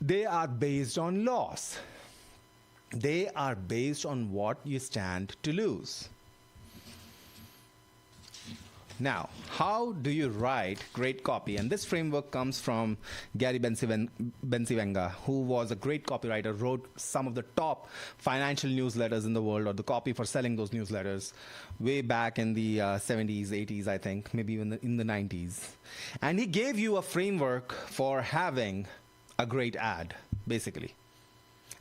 they are based on loss. They are based on what you stand to lose. Now, how do you write great copy? And this framework comes from Gary Bencivenga, who was a great copywriter, wrote some of the top financial newsletters in the world, or the copy for selling those newsletters, way back in the 70s, 80s, I think, maybe even in the 90s. And he gave you a framework for having a great ad, basically.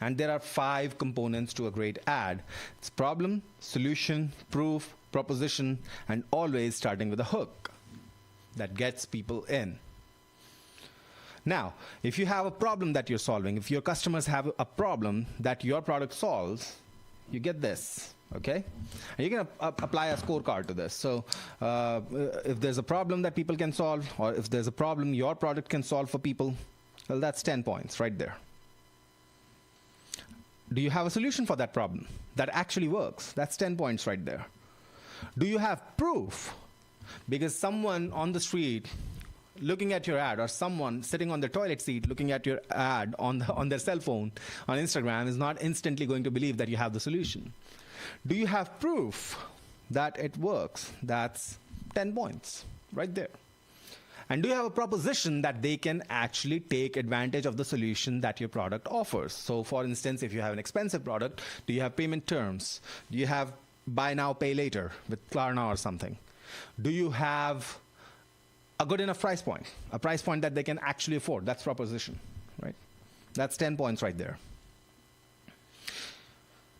And there are 5 components to a great ad. It's problem, solution, proof, proposition, and always starting with a hook that gets people in. Now, if you have a problem that you're solving, if your customers have a problem that your product solves, you get this, okay? And you can apply a scorecard to this. So if there's a problem that people can solve, or if there's a problem your product can solve for people, well, that's 10 points right there. Do you have a solution for that problem that actually works? That's 10 points right there. Do you have proof? Because someone on the street looking at your ad, or someone sitting on their toilet seat looking at your ad on their cell phone on Instagram, is not instantly going to believe that you have the solution. Do you have proof that it works. That's 10 points right there. And do you have a proposition that they can actually take advantage of the solution that your product offers? So for instance, if you have an expensive product, do you have payment terms? Do you have buy now, pay later with Klarna or something? Do you have a good enough price point? A price point that they can actually afford? That's proposition, right? That's 10 points right there.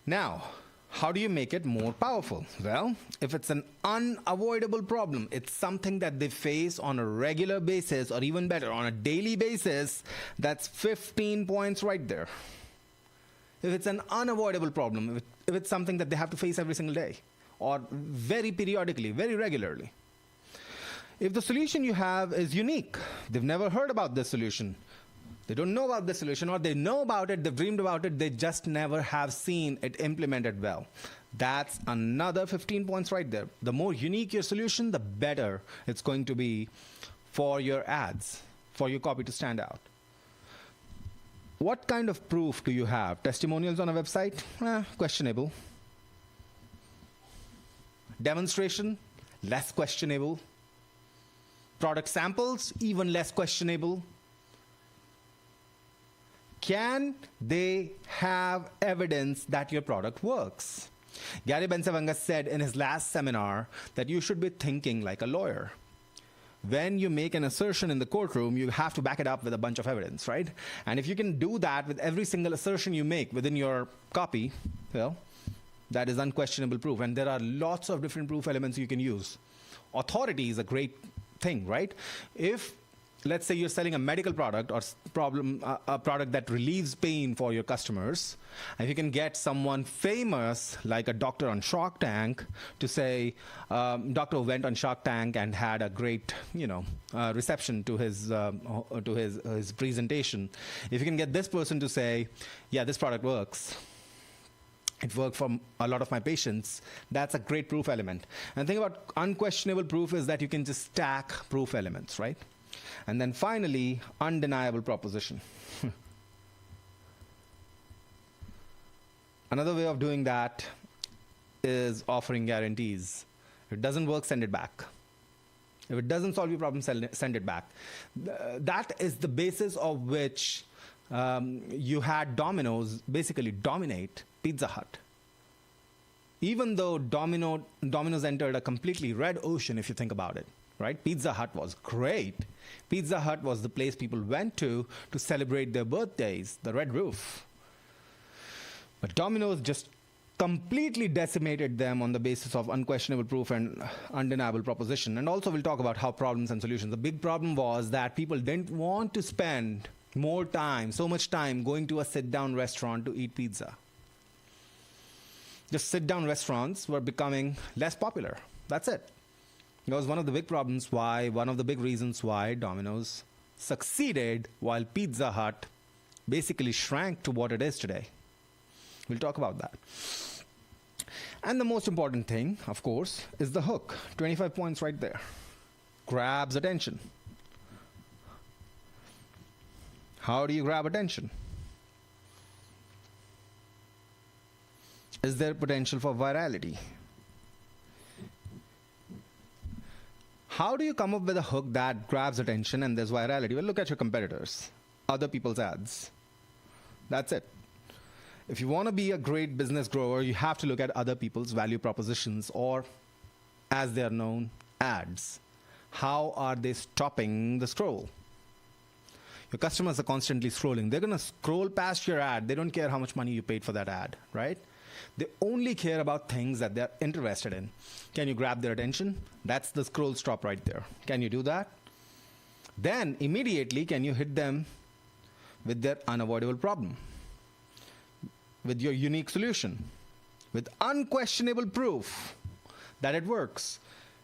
Now, how do you make it more powerful? Well, if it's an unavoidable problem, it's something that they face on a regular basis, or even better, on a daily basis, that's 15 points right there. If it's an unavoidable problem, if it's something that they have to face every single day, or very periodically, very regularly. If the solution you have is unique, they've never heard about this solution, they don't know about this solution, or they know about it, they've dreamed about it, they just never have seen it implemented well. That's another 15 points right there. The more unique your solution, the better it's going to be for your ads, for your copy to stand out. What kind of proof do you have? Testimonials on a website? Questionable. Demonstration? Less questionable. Product samples? Even less questionable. Can they have evidence that your product works? Gary Bencavanga said in his last seminar that you should be thinking like a lawyer. When you make an assertion in the courtroom, you have to back it up with a bunch of evidence, right? And if you can do that with every single assertion you make within your copy, well, that is unquestionable proof. And there are lots of different proof elements you can use. Authority is a great thing, right? If, let's say you're selling a medical product or a product that relieves pain for your customers, and you can get someone famous like a doctor on Shark Tank to say, doctor who went on Shark Tank and had a great, reception to his presentation. If you can get this person to say, yeah, this product works. It worked for a lot of my patients. That's a great proof element. And the thing about unquestionable proof is that you can just stack proof elements, right? And then finally, undeniable proposition. Another way of doing that is offering guarantees. If it doesn't work, send it back. If it doesn't solve your problem, send it back. That is the basis of which you had Domino's basically dominate Pizza Hut. Even though Domino's entered a completely red ocean, if you think about it, right? Pizza Hut was great. Pizza Hut was the place people went to celebrate their birthdays, the red roof. But Domino's just completely decimated them on the basis of unquestionable proof and undeniable proposition. And also we'll talk about how problems and solutions. The big problem was that people didn't want to spend more time, so much time going to a sit-down restaurant to eat pizza. Just sit-down restaurants were becoming less popular. That's it. It was one of the big problems one of the big reasons why Domino's succeeded while Pizza Hut basically shrank to what it is today. We'll talk about that. And the most important thing, of course, is the hook. 25 points right there. Grabs attention. How do you grab attention? Is there potential for virality? How do you come up with a hook that grabs attention and there's virality? Well, look at your competitors, other people's ads. That's it. If you want to be a great business grower, you have to look at other people's value propositions, or as they are known, ads. How are they stopping the scroll? Your customers are constantly scrolling. They're going to scroll past your ad. They don't care how much money you paid for that ad, right? They only care about things that they're interested in. Can you grab their attention? That's the scroll stop right there. Can you do that? Then immediately, can you hit them with their unavoidable problem? With your unique solution? With unquestionable proof that it works?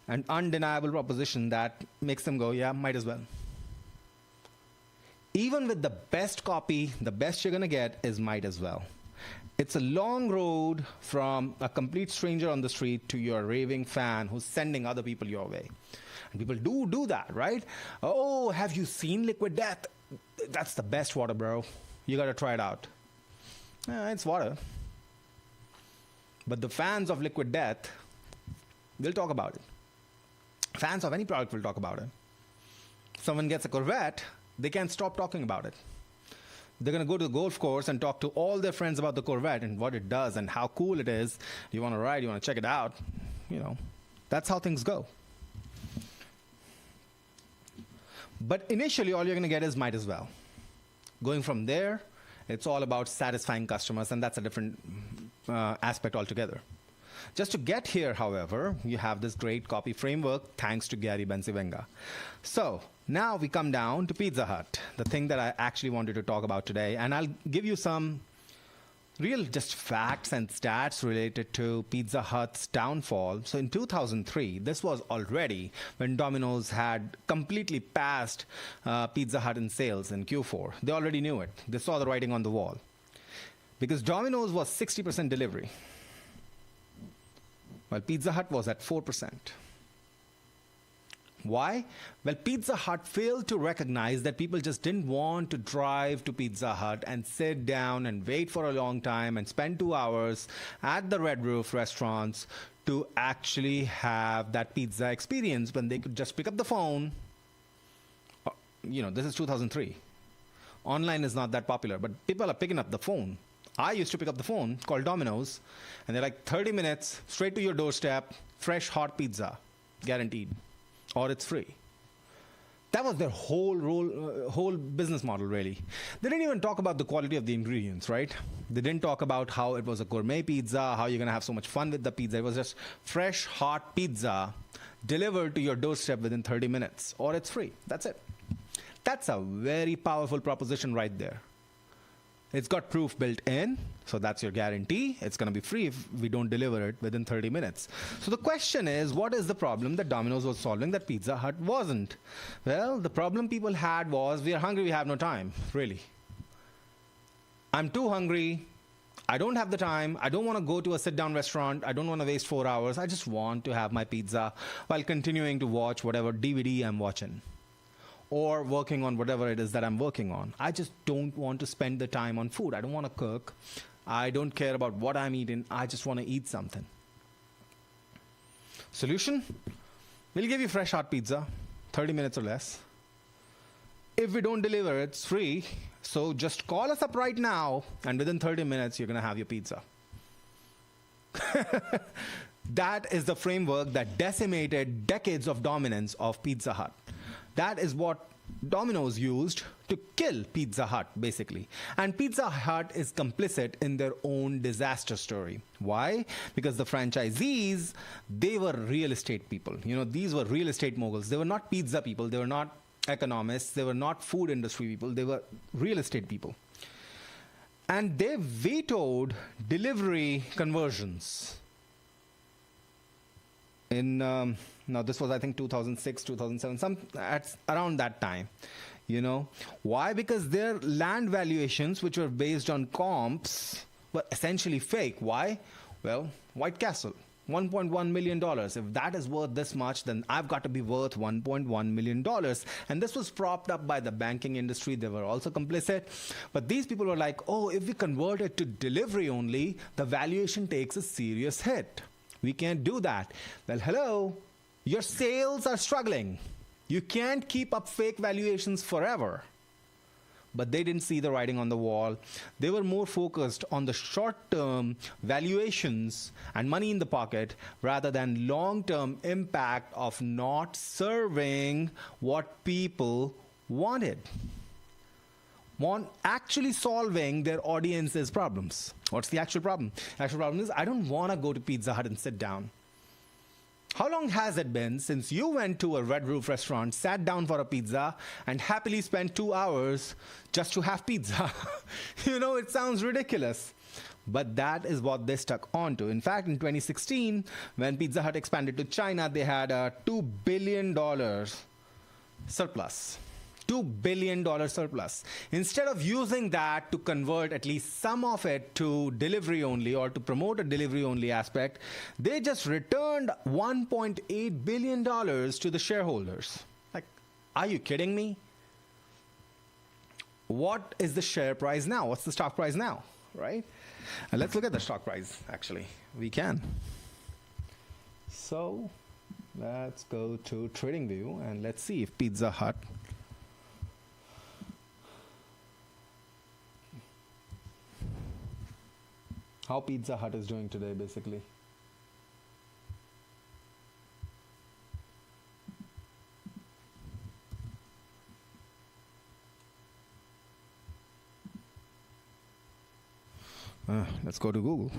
And undeniable proposition that makes them go, yeah, might as well. Even with the best copy, the best you're going to get is might as well. It's a long road from a complete stranger on the street to your raving fan who's sending other people your way. And people do that, right? Oh, have you seen Liquid Death? That's the best water, bro. You got to try it out. It's water. But the fans of Liquid Death, They'll talk about it. Fans of any product will talk about it. Someone gets a Corvette, they can't stop talking about it. They're going to go to the golf course and talk to all their friends about the Corvette and what it does and how cool it is. You want to ride, you want to check it out. That's how things go. But initially, all you're going to get is might as well. Going from there, it's all about satisfying customers, and that's a different aspect altogether. Just to get here, however, you have this great copy framework thanks to Gary Bencivenga. So now we come down to Pizza Hut, the thing that I actually wanted to talk about today, and I'll give you some real just facts and stats related to Pizza Hut's downfall. So in 2003, this was already when Domino's had completely passed Pizza Hut in sales in Q4. They already knew it. They saw the writing on the wall. Because Domino's was 60% delivery, while Pizza Hut was at 4%. Why? Well, Pizza Hut failed to recognize that people just didn't want to drive to Pizza Hut and sit down and wait for a long time and spend 2 hours at the Red Roof restaurants to actually have that pizza experience when they could just pick up the phone. This is 2003. Online is not that popular, but people are picking up the phone. I used to pick up the phone, call Domino's, and they're like 30 minutes, straight to your doorstep, fresh, hot pizza, guaranteed. Or it's free. That was their whole business model, really. They didn't even talk about the quality of the ingredients, right? They didn't talk about how it was a gourmet pizza, how you're going to have so much fun with the pizza. It was just fresh, hot pizza delivered to your doorstep within 30 minutes, or it's free. That's it. That's a very powerful proposition right there. It's got proof built in, so that's your guarantee. It's going to be free if we don't deliver it within 30 minutes. So the question is, what is the problem that Domino's was solving that Pizza Hut wasn't? Well, the problem people had was, we are hungry, we have no time, really. I'm too hungry. I don't have the time. I don't want to go to a sit-down restaurant. I don't want to waste 4 hours. I just want to have my pizza while continuing to watch whatever DVD I'm watching, or working on whatever it is that I'm working on. I just don't want to spend the time on food. I don't want to cook. I don't care about what I'm eating. I just want to eat something. Solution? We'll give you fresh hot pizza, 30 minutes or less. If we don't deliver, it's free. So just call us up right now, and within 30 minutes, you're going to have your pizza. That is the framework that decimated decades of dominance of Pizza Hut. That is what Domino's used to kill Pizza Hut, basically. And Pizza Hut is complicit in their own disaster story. Why? Because the franchisees, they were real estate people. These were real estate moguls. They were not pizza people. They were not economists. They were not food industry people. They were real estate people. And they vetoed delivery conversions. Now this was, I think, 2006, 2007, around that time. Why? Because their land valuations, which were based on comps, were essentially fake. Why? Well, White Castle, $1.1 million. If that is worth this much, then I've got to be worth $1.1 million. And this was propped up by the banking industry. They were also complicit. But these people were like, oh, if we convert it to delivery only, the valuation takes a serious hit. We can't do that. Well, hello. Your sales are struggling. You can't keep up fake valuations forever. But they didn't see the writing on the wall. They were more focused on the short-term valuations and money in the pocket rather than long-term impact of not serving what people wanted. Actually solving their audience's problems. What's the actual problem? The actual problem is, I don't want to go to Pizza Hut and sit down. How long has it been since you went to a Red Roof restaurant, sat down for a pizza, and happily spent 2 hours just to have pizza? It sounds ridiculous. But that is what they stuck onto. In fact, in 2016, when Pizza Hut expanded to China, they had a $2 billion surplus. $2 billion surplus. Instead of using that to convert at least some of it to delivery only or to promote a delivery only aspect, they just returned $1.8 billion to the shareholders. Like, are you kidding me? What is the share price now? What's the stock price now, right? And let's look at the stock price, actually. We can. So let's go to TradingView and let's see if Pizza Hut how Pizza Hut is doing today, basically. Let's go to Google.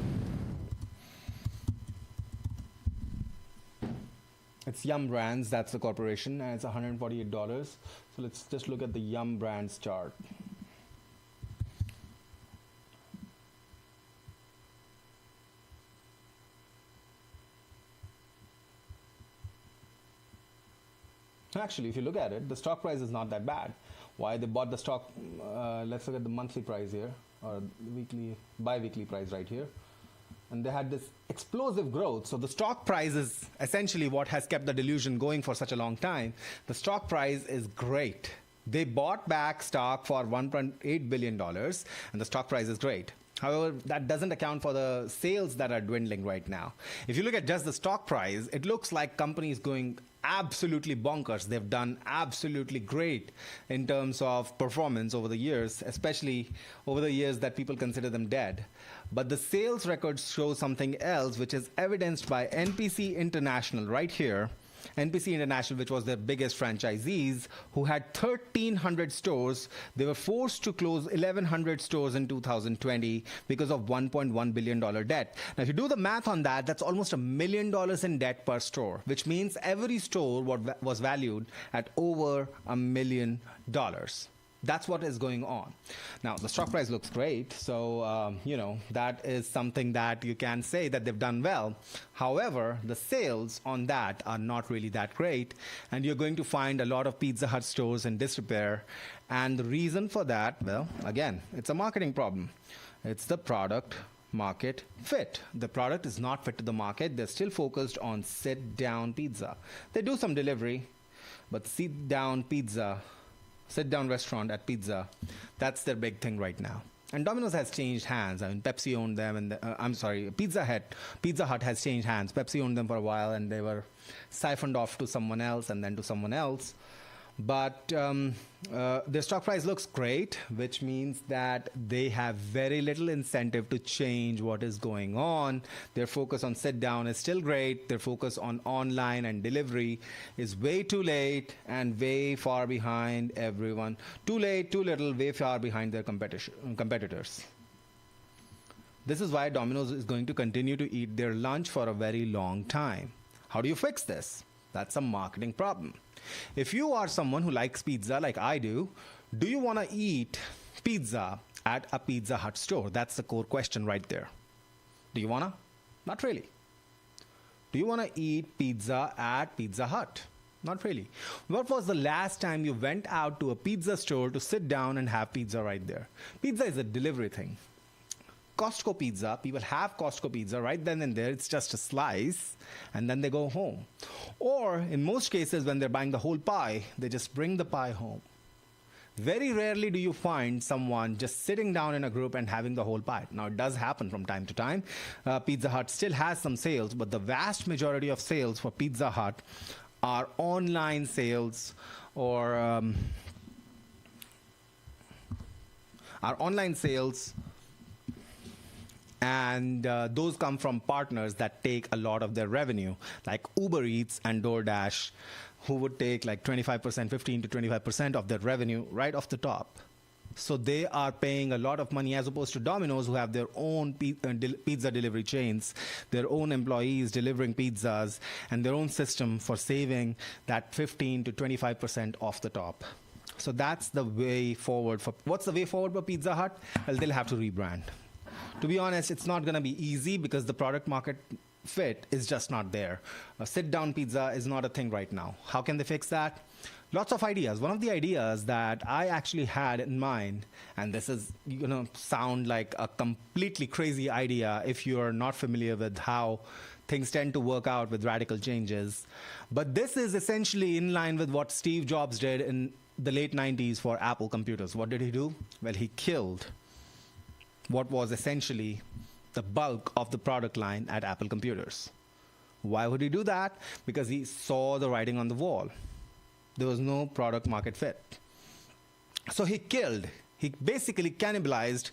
It's Yum Brands, that's the corporation, and it's $148. So let's just look at the Yum Brands chart. Actually, if you look at it, the stock price is not that bad. Why they bought the stock? Let's look at the monthly price here, or weekly, bi-weekly price right here. And they had this explosive growth. So the stock price is essentially what has kept the delusion going for such a long time. The stock price is great. They bought back stock for $1.8 billion, and the stock price is great. However, that doesn't account for the sales that are dwindling right now. If you look at just the stock price, it looks like companies going absolutely bonkers. They've done absolutely great in terms of performance over the years, especially over the years that people consider them dead. But the sales records show something else, which is evidenced by NPC International right here. NPC International, which was their biggest franchisees, who had 1,300 stores. They were forced to close 1,100 stores in 2020 because of $1.1 billion debt. Now, if you do the math on that, that's almost $1 million in debt per store, which means every store was valued at over $1 million. That's what is going on. Now, the stock price looks great, so, that is something that you can say that they've done well. However, the sales on that are not really that great, and you're going to find a lot of Pizza Hut stores in disrepair. And the reason for that, well, again, it's a marketing problem. It's the product market fit. The product is not fit to the market. They're still focused on sit-down pizza. They do some delivery, but sit-down restaurant at pizza, that's their big thing right now. And Domino's has changed hands. I mean, Pepsi owned them, and Pizza Hut has changed hands. Pepsi owned them for a while, and they were siphoned off to someone else and then to someone else. But their stock price looks great, which means that they have very little incentive to change what is going on. Their focus on sit down is still great. Their focus on online and delivery is way too late and way far behind everyone. Too late, too little, way far behind their competitors. This is why Domino's is going to continue to eat their lunch for a very long time. How do you fix this? That's a marketing problem. If you are someone who likes pizza like I do you want to eat pizza at a Pizza Hut store? That's the core question right there. Do you want to? Not really. Do you want to eat pizza at Pizza Hut? Not really. What was the last time you went out to a pizza store to sit down and have pizza right there? Pizza is a delivery thing. Costco pizza, people have Costco pizza right then and there. It's just a slice, and then they go home. Or in most cases, when they're buying the whole pie, they just bring the pie home. Very rarely do you find someone just sitting down in a group and having the whole pie. Now, it does happen from time to time. Pizza Hut still has some sales, but the vast majority of sales for Pizza Hut are online sales or and those come from partners that take a lot of their revenue, like Uber Eats and DoorDash, who would take like 25%, 15 to 25% of their revenue right off the top. So they are paying a lot of money, as opposed to Domino's, who have their own pizza delivery chains, their own employees delivering pizzas, and their own system for saving that 15 to 25% off the top. So that's the way forward. What's the way forward for Pizza Hut? Well, they'll have to rebrand. To be honest, it's not going to be easy because the product market fit is just not there. Sit-down pizza is not a thing right now. How can they fix that? Lots of ideas. One of the ideas that I actually had in mind, and this is going to sound like a completely crazy idea if you're not familiar with how things tend to work out with radical changes, but this is essentially in line with what Steve Jobs did in the late 90s for Apple computers. What did he do? Well, he killed what was essentially the bulk of the product line at Apple computers. Why would he do that? Because he saw the writing on the wall. There was no product market fit. So he basically cannibalized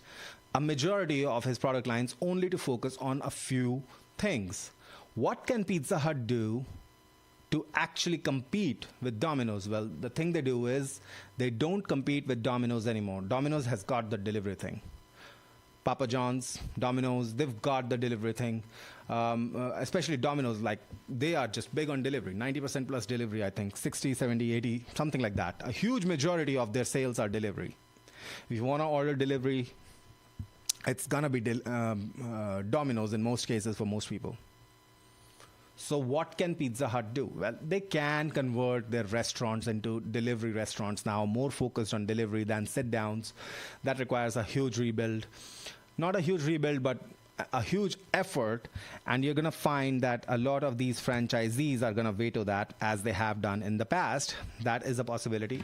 a majority of his product lines only to focus on a few things. What can Pizza Hut do to actually compete with Domino's? Well, the thing they do is they don't compete with Domino's anymore. Domino's has got the delivery thing. Papa John's, Domino's, they've got the delivery thing. Especially Domino's, like, they are just big on delivery. 90% plus delivery, I think. 60, 70, 80, something like that. A huge majority of their sales are delivery. If you want to order delivery, it's going to be Domino's in most cases for most people. So what can Pizza Hut do? Well, they can convert their restaurants into delivery restaurants now, more focused on delivery than sit-downs. That requires a huge rebuild. Not a huge rebuild, but a huge effort. And you're going to find that a lot of these franchisees are going to veto that, as they have done in the past. That is a possibility.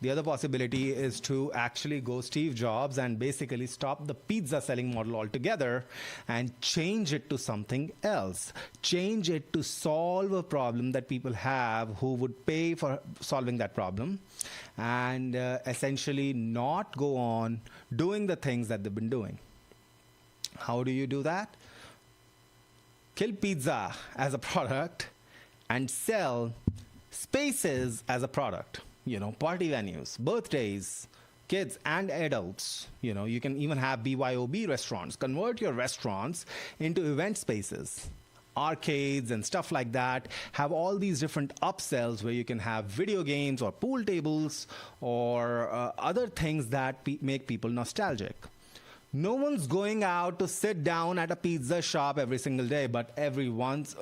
The other possibility is to actually go Steve Jobs and basically stop the pizza selling model altogether and change it to something else. Change it to solve a problem that people have who would pay for solving that problem, and essentially not go on doing the things that they've been doing. How do you do that? Kill pizza as a product and sell spaces as a product. Party venues, birthdays, kids and adults. You can even have BYOB restaurants. Convert your restaurants into event spaces, arcades and stuff like that. Have all these different upsells where you can have video games or pool tables or other things that make people nostalgic. No one's going out to sit down at a pizza shop every single day, but once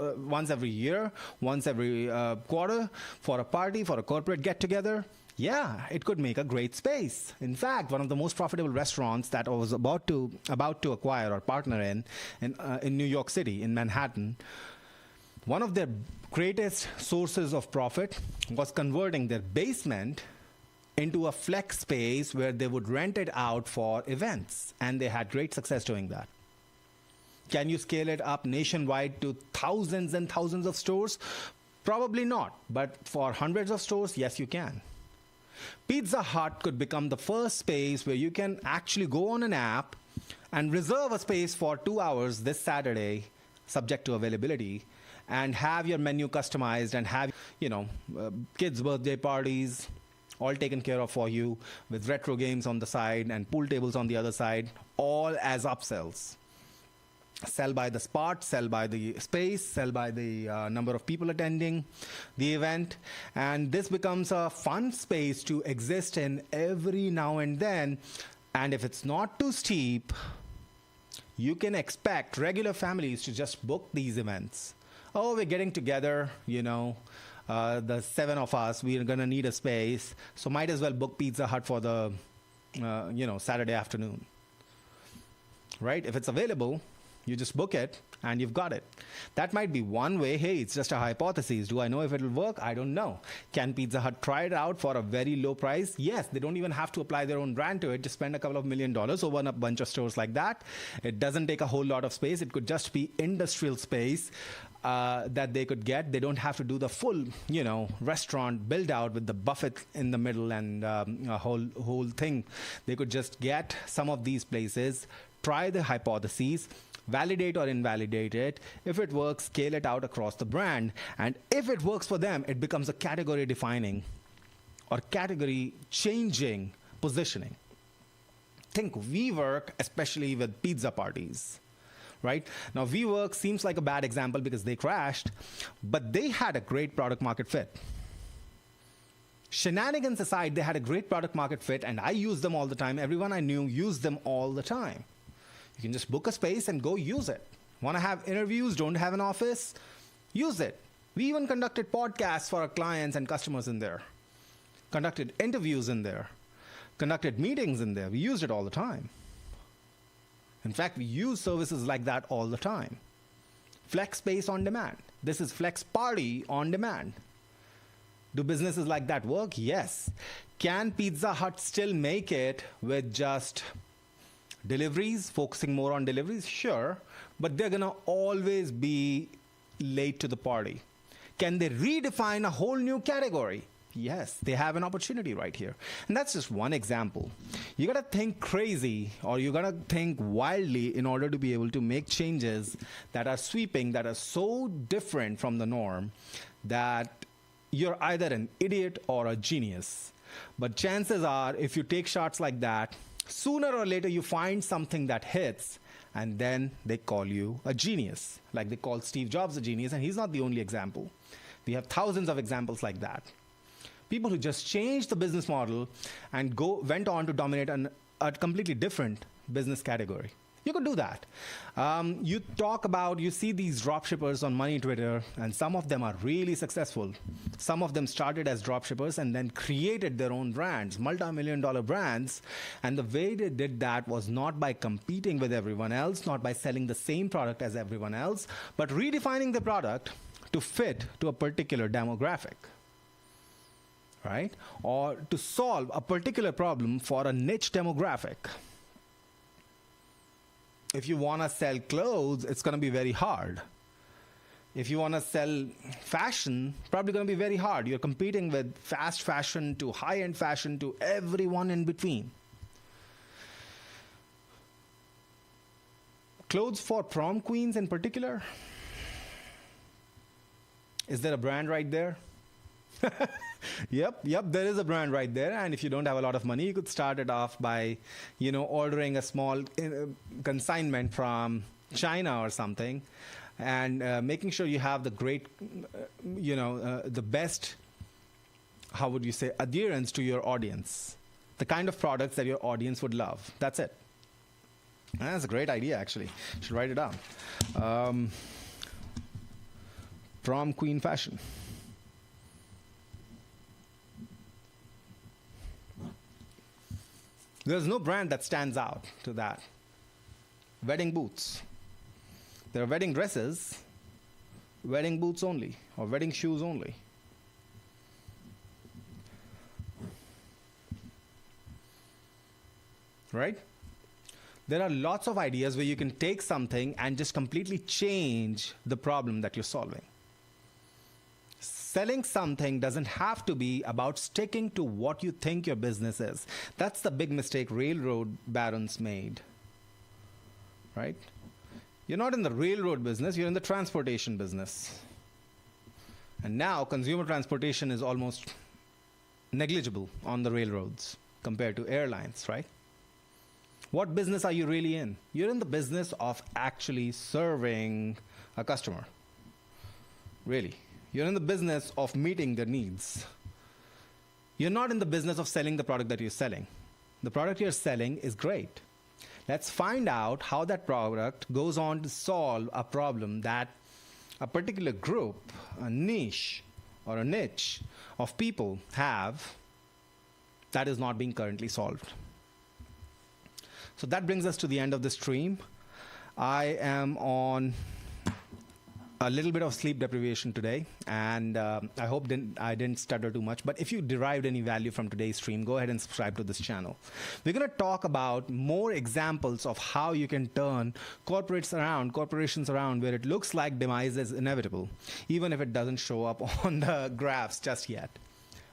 every year, once every quarter, for a party, for a corporate get-together. Yeah, it could make a great space. In fact, one of the most profitable restaurants that I was about to acquire or partner in New York City, in Manhattan, one of their greatest sources of profit was converting their basement into a flex space where they would rent it out for events. And they had great success doing that. Can you scale it up nationwide to thousands and thousands of stores? Probably not. But for hundreds of stores, yes, you can. Pizza Hut could become the first space where you can actually go on an app and reserve a space for 2 hours this Saturday, subject to availability, and have your menu customized and have, kids' birthday parties, all taken care of for you, with retro games on the side and pool tables on the other side, all as upsells. Sell by the spot, sell by the space, sell by the number of people attending the event. And this becomes a fun space to exist in every now and then. And if it's not too steep, you can expect regular families to just book these events. Oh, we're getting together, the 7 of us, we're going to need a space, so might as well book Pizza Hut for the, Saturday afternoon. Right? If it's available, you just book it and you've got it. That might be one way. Hey, it's just a hypothesis. Do I know if it'll work? I don't know. Can Pizza Hut try it out for a very low price? Yes, they don't even have to apply their own brand to it. Just spend a couple of $1 million over a bunch of stores like that. It doesn't take a whole lot of space. It could just be industrial space that they could get. They don't have to do the full, restaurant build out with the buffet in the middle and a whole thing. They could just get some of these places, try the hypotheses, validate or invalidate it. If it works, scale it out across the brand. And if it works for them, it becomes a category defining or category changing positioning. Think WeWork, especially with pizza parties. Right? Now, WeWork seems like a bad example because they crashed, but they had a great product market fit. Shenanigans aside, they had a great product market fit, and I used them all the time. Everyone I knew used them all the time. You can just book a space and go use it. Want to have interviews, don't have an office? Use it. We even conducted podcasts for our clients and customers in there. Conducted interviews in there. Conducted meetings in there. We used it all the time. In fact, we use services like that all the time. Flex space on demand. This is flex party on demand. Do businesses like that work? Yes. Can Pizza Hut still make it with just deliveries, focusing more on deliveries? Sure. But they're going to always be late to the party? Can they redefine a whole new category? Yes, they have an opportunity right here. And that's just one example. You gotta think crazy, or you gotta think wildly in order to be able to make changes that are sweeping, that are so different from the norm that you're either an idiot or a genius. But chances are, if you take shots like that, sooner or later you find something that hits, and then they call you a genius. Like they called Steve Jobs a genius, and he's not the only example. We have thousands of examples like that. People who just changed the business model and went on to dominate a completely different business category. You could do that. You see these dropshippers on Money Twitter, and some of them are really successful. Some of them started as dropshippers and then created their own brands, multi-million-dollar brands. And the way they did that was not by competing with everyone else, not by selling the same product as everyone else, but redefining the product to fit to a particular demographic. Right? Or to solve a particular problem for a niche demographic. If you want to sell clothes, it's going to be very hard. If you want to sell fashion, probably going to be very hard. You're competing with fast fashion to high-end fashion to everyone in between. Clothes for prom queens in particular? Is there a brand right there? Yep, there is a brand right there. And if you don't have a lot of money, you could start it off by, ordering a small consignment from China or something, and making sure you have the great, the best, how would you say, adherence to your audience, the kind of products that your audience would love. That's it. And that's a great idea, actually. You should write it down. Prom queen fashion. There's no brand that stands out to that. Wedding boots. There are wedding dresses, wedding boots only, or wedding shoes only. Right? There are lots of ideas where you can take something and just completely change the problem that you're solving. Selling something doesn't have to be about sticking to what you think your business is. That's the big mistake railroad barons made. Right? You're not in the railroad business, you're in the transportation business. And now consumer transportation is almost negligible on the railroads compared to airlines, right? What business are you really in? You're in the business of actually serving a customer. Really. You're in the business of meeting their needs. You're not in the business of selling the product that you're selling. The product you're selling is great. Let's find out how that product goes on to solve a problem that a particular group, a niche, or a niche of people have that is not being currently solved. So that brings us to the end of the stream. I am on a little bit of sleep deprivation today, and I hope I didn't stutter too much. But if you derived any value from today's stream, go ahead and subscribe to this channel. We're going to talk about more examples of how you can turn corporations around where it looks like demise is inevitable, even if it doesn't show up on the graphs just yet.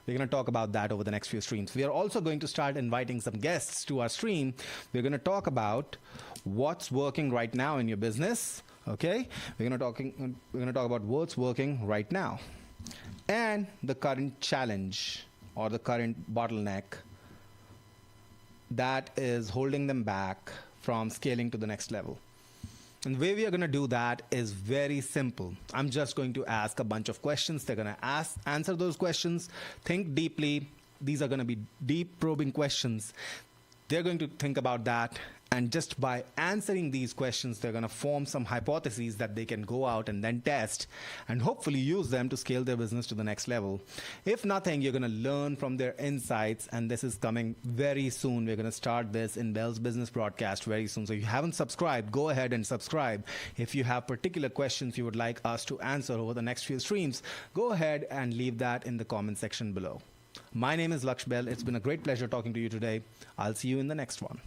We're going to talk about that over the next few streams. We are also going to start inviting some guests to our stream. We're going to talk about what's working right now in your business. Okay, we're going to talk about what's working right now and the current challenge or the current bottleneck that is holding them back from scaling to the next level. And the way we are going to do that is very simple. I'm just going to ask a bunch of questions. They're going to answer those questions. Think deeply. These are going to be deep probing questions. They're going to think about that. And just by answering these questions, they're going to form some hypotheses that they can go out and then test and hopefully use them to scale their business to the next level. If nothing, you're going to learn from their insights. And this is coming very soon. We're going to start this in Behl's Business Broadcast very soon. So if you haven't subscribed, go ahead and subscribe. If you have particular questions you would like us to answer over the next few streams, go ahead and leave that in the comment section below. My name is Lakshya Behl. It's been a great pleasure talking to you today. I'll see you in the next one.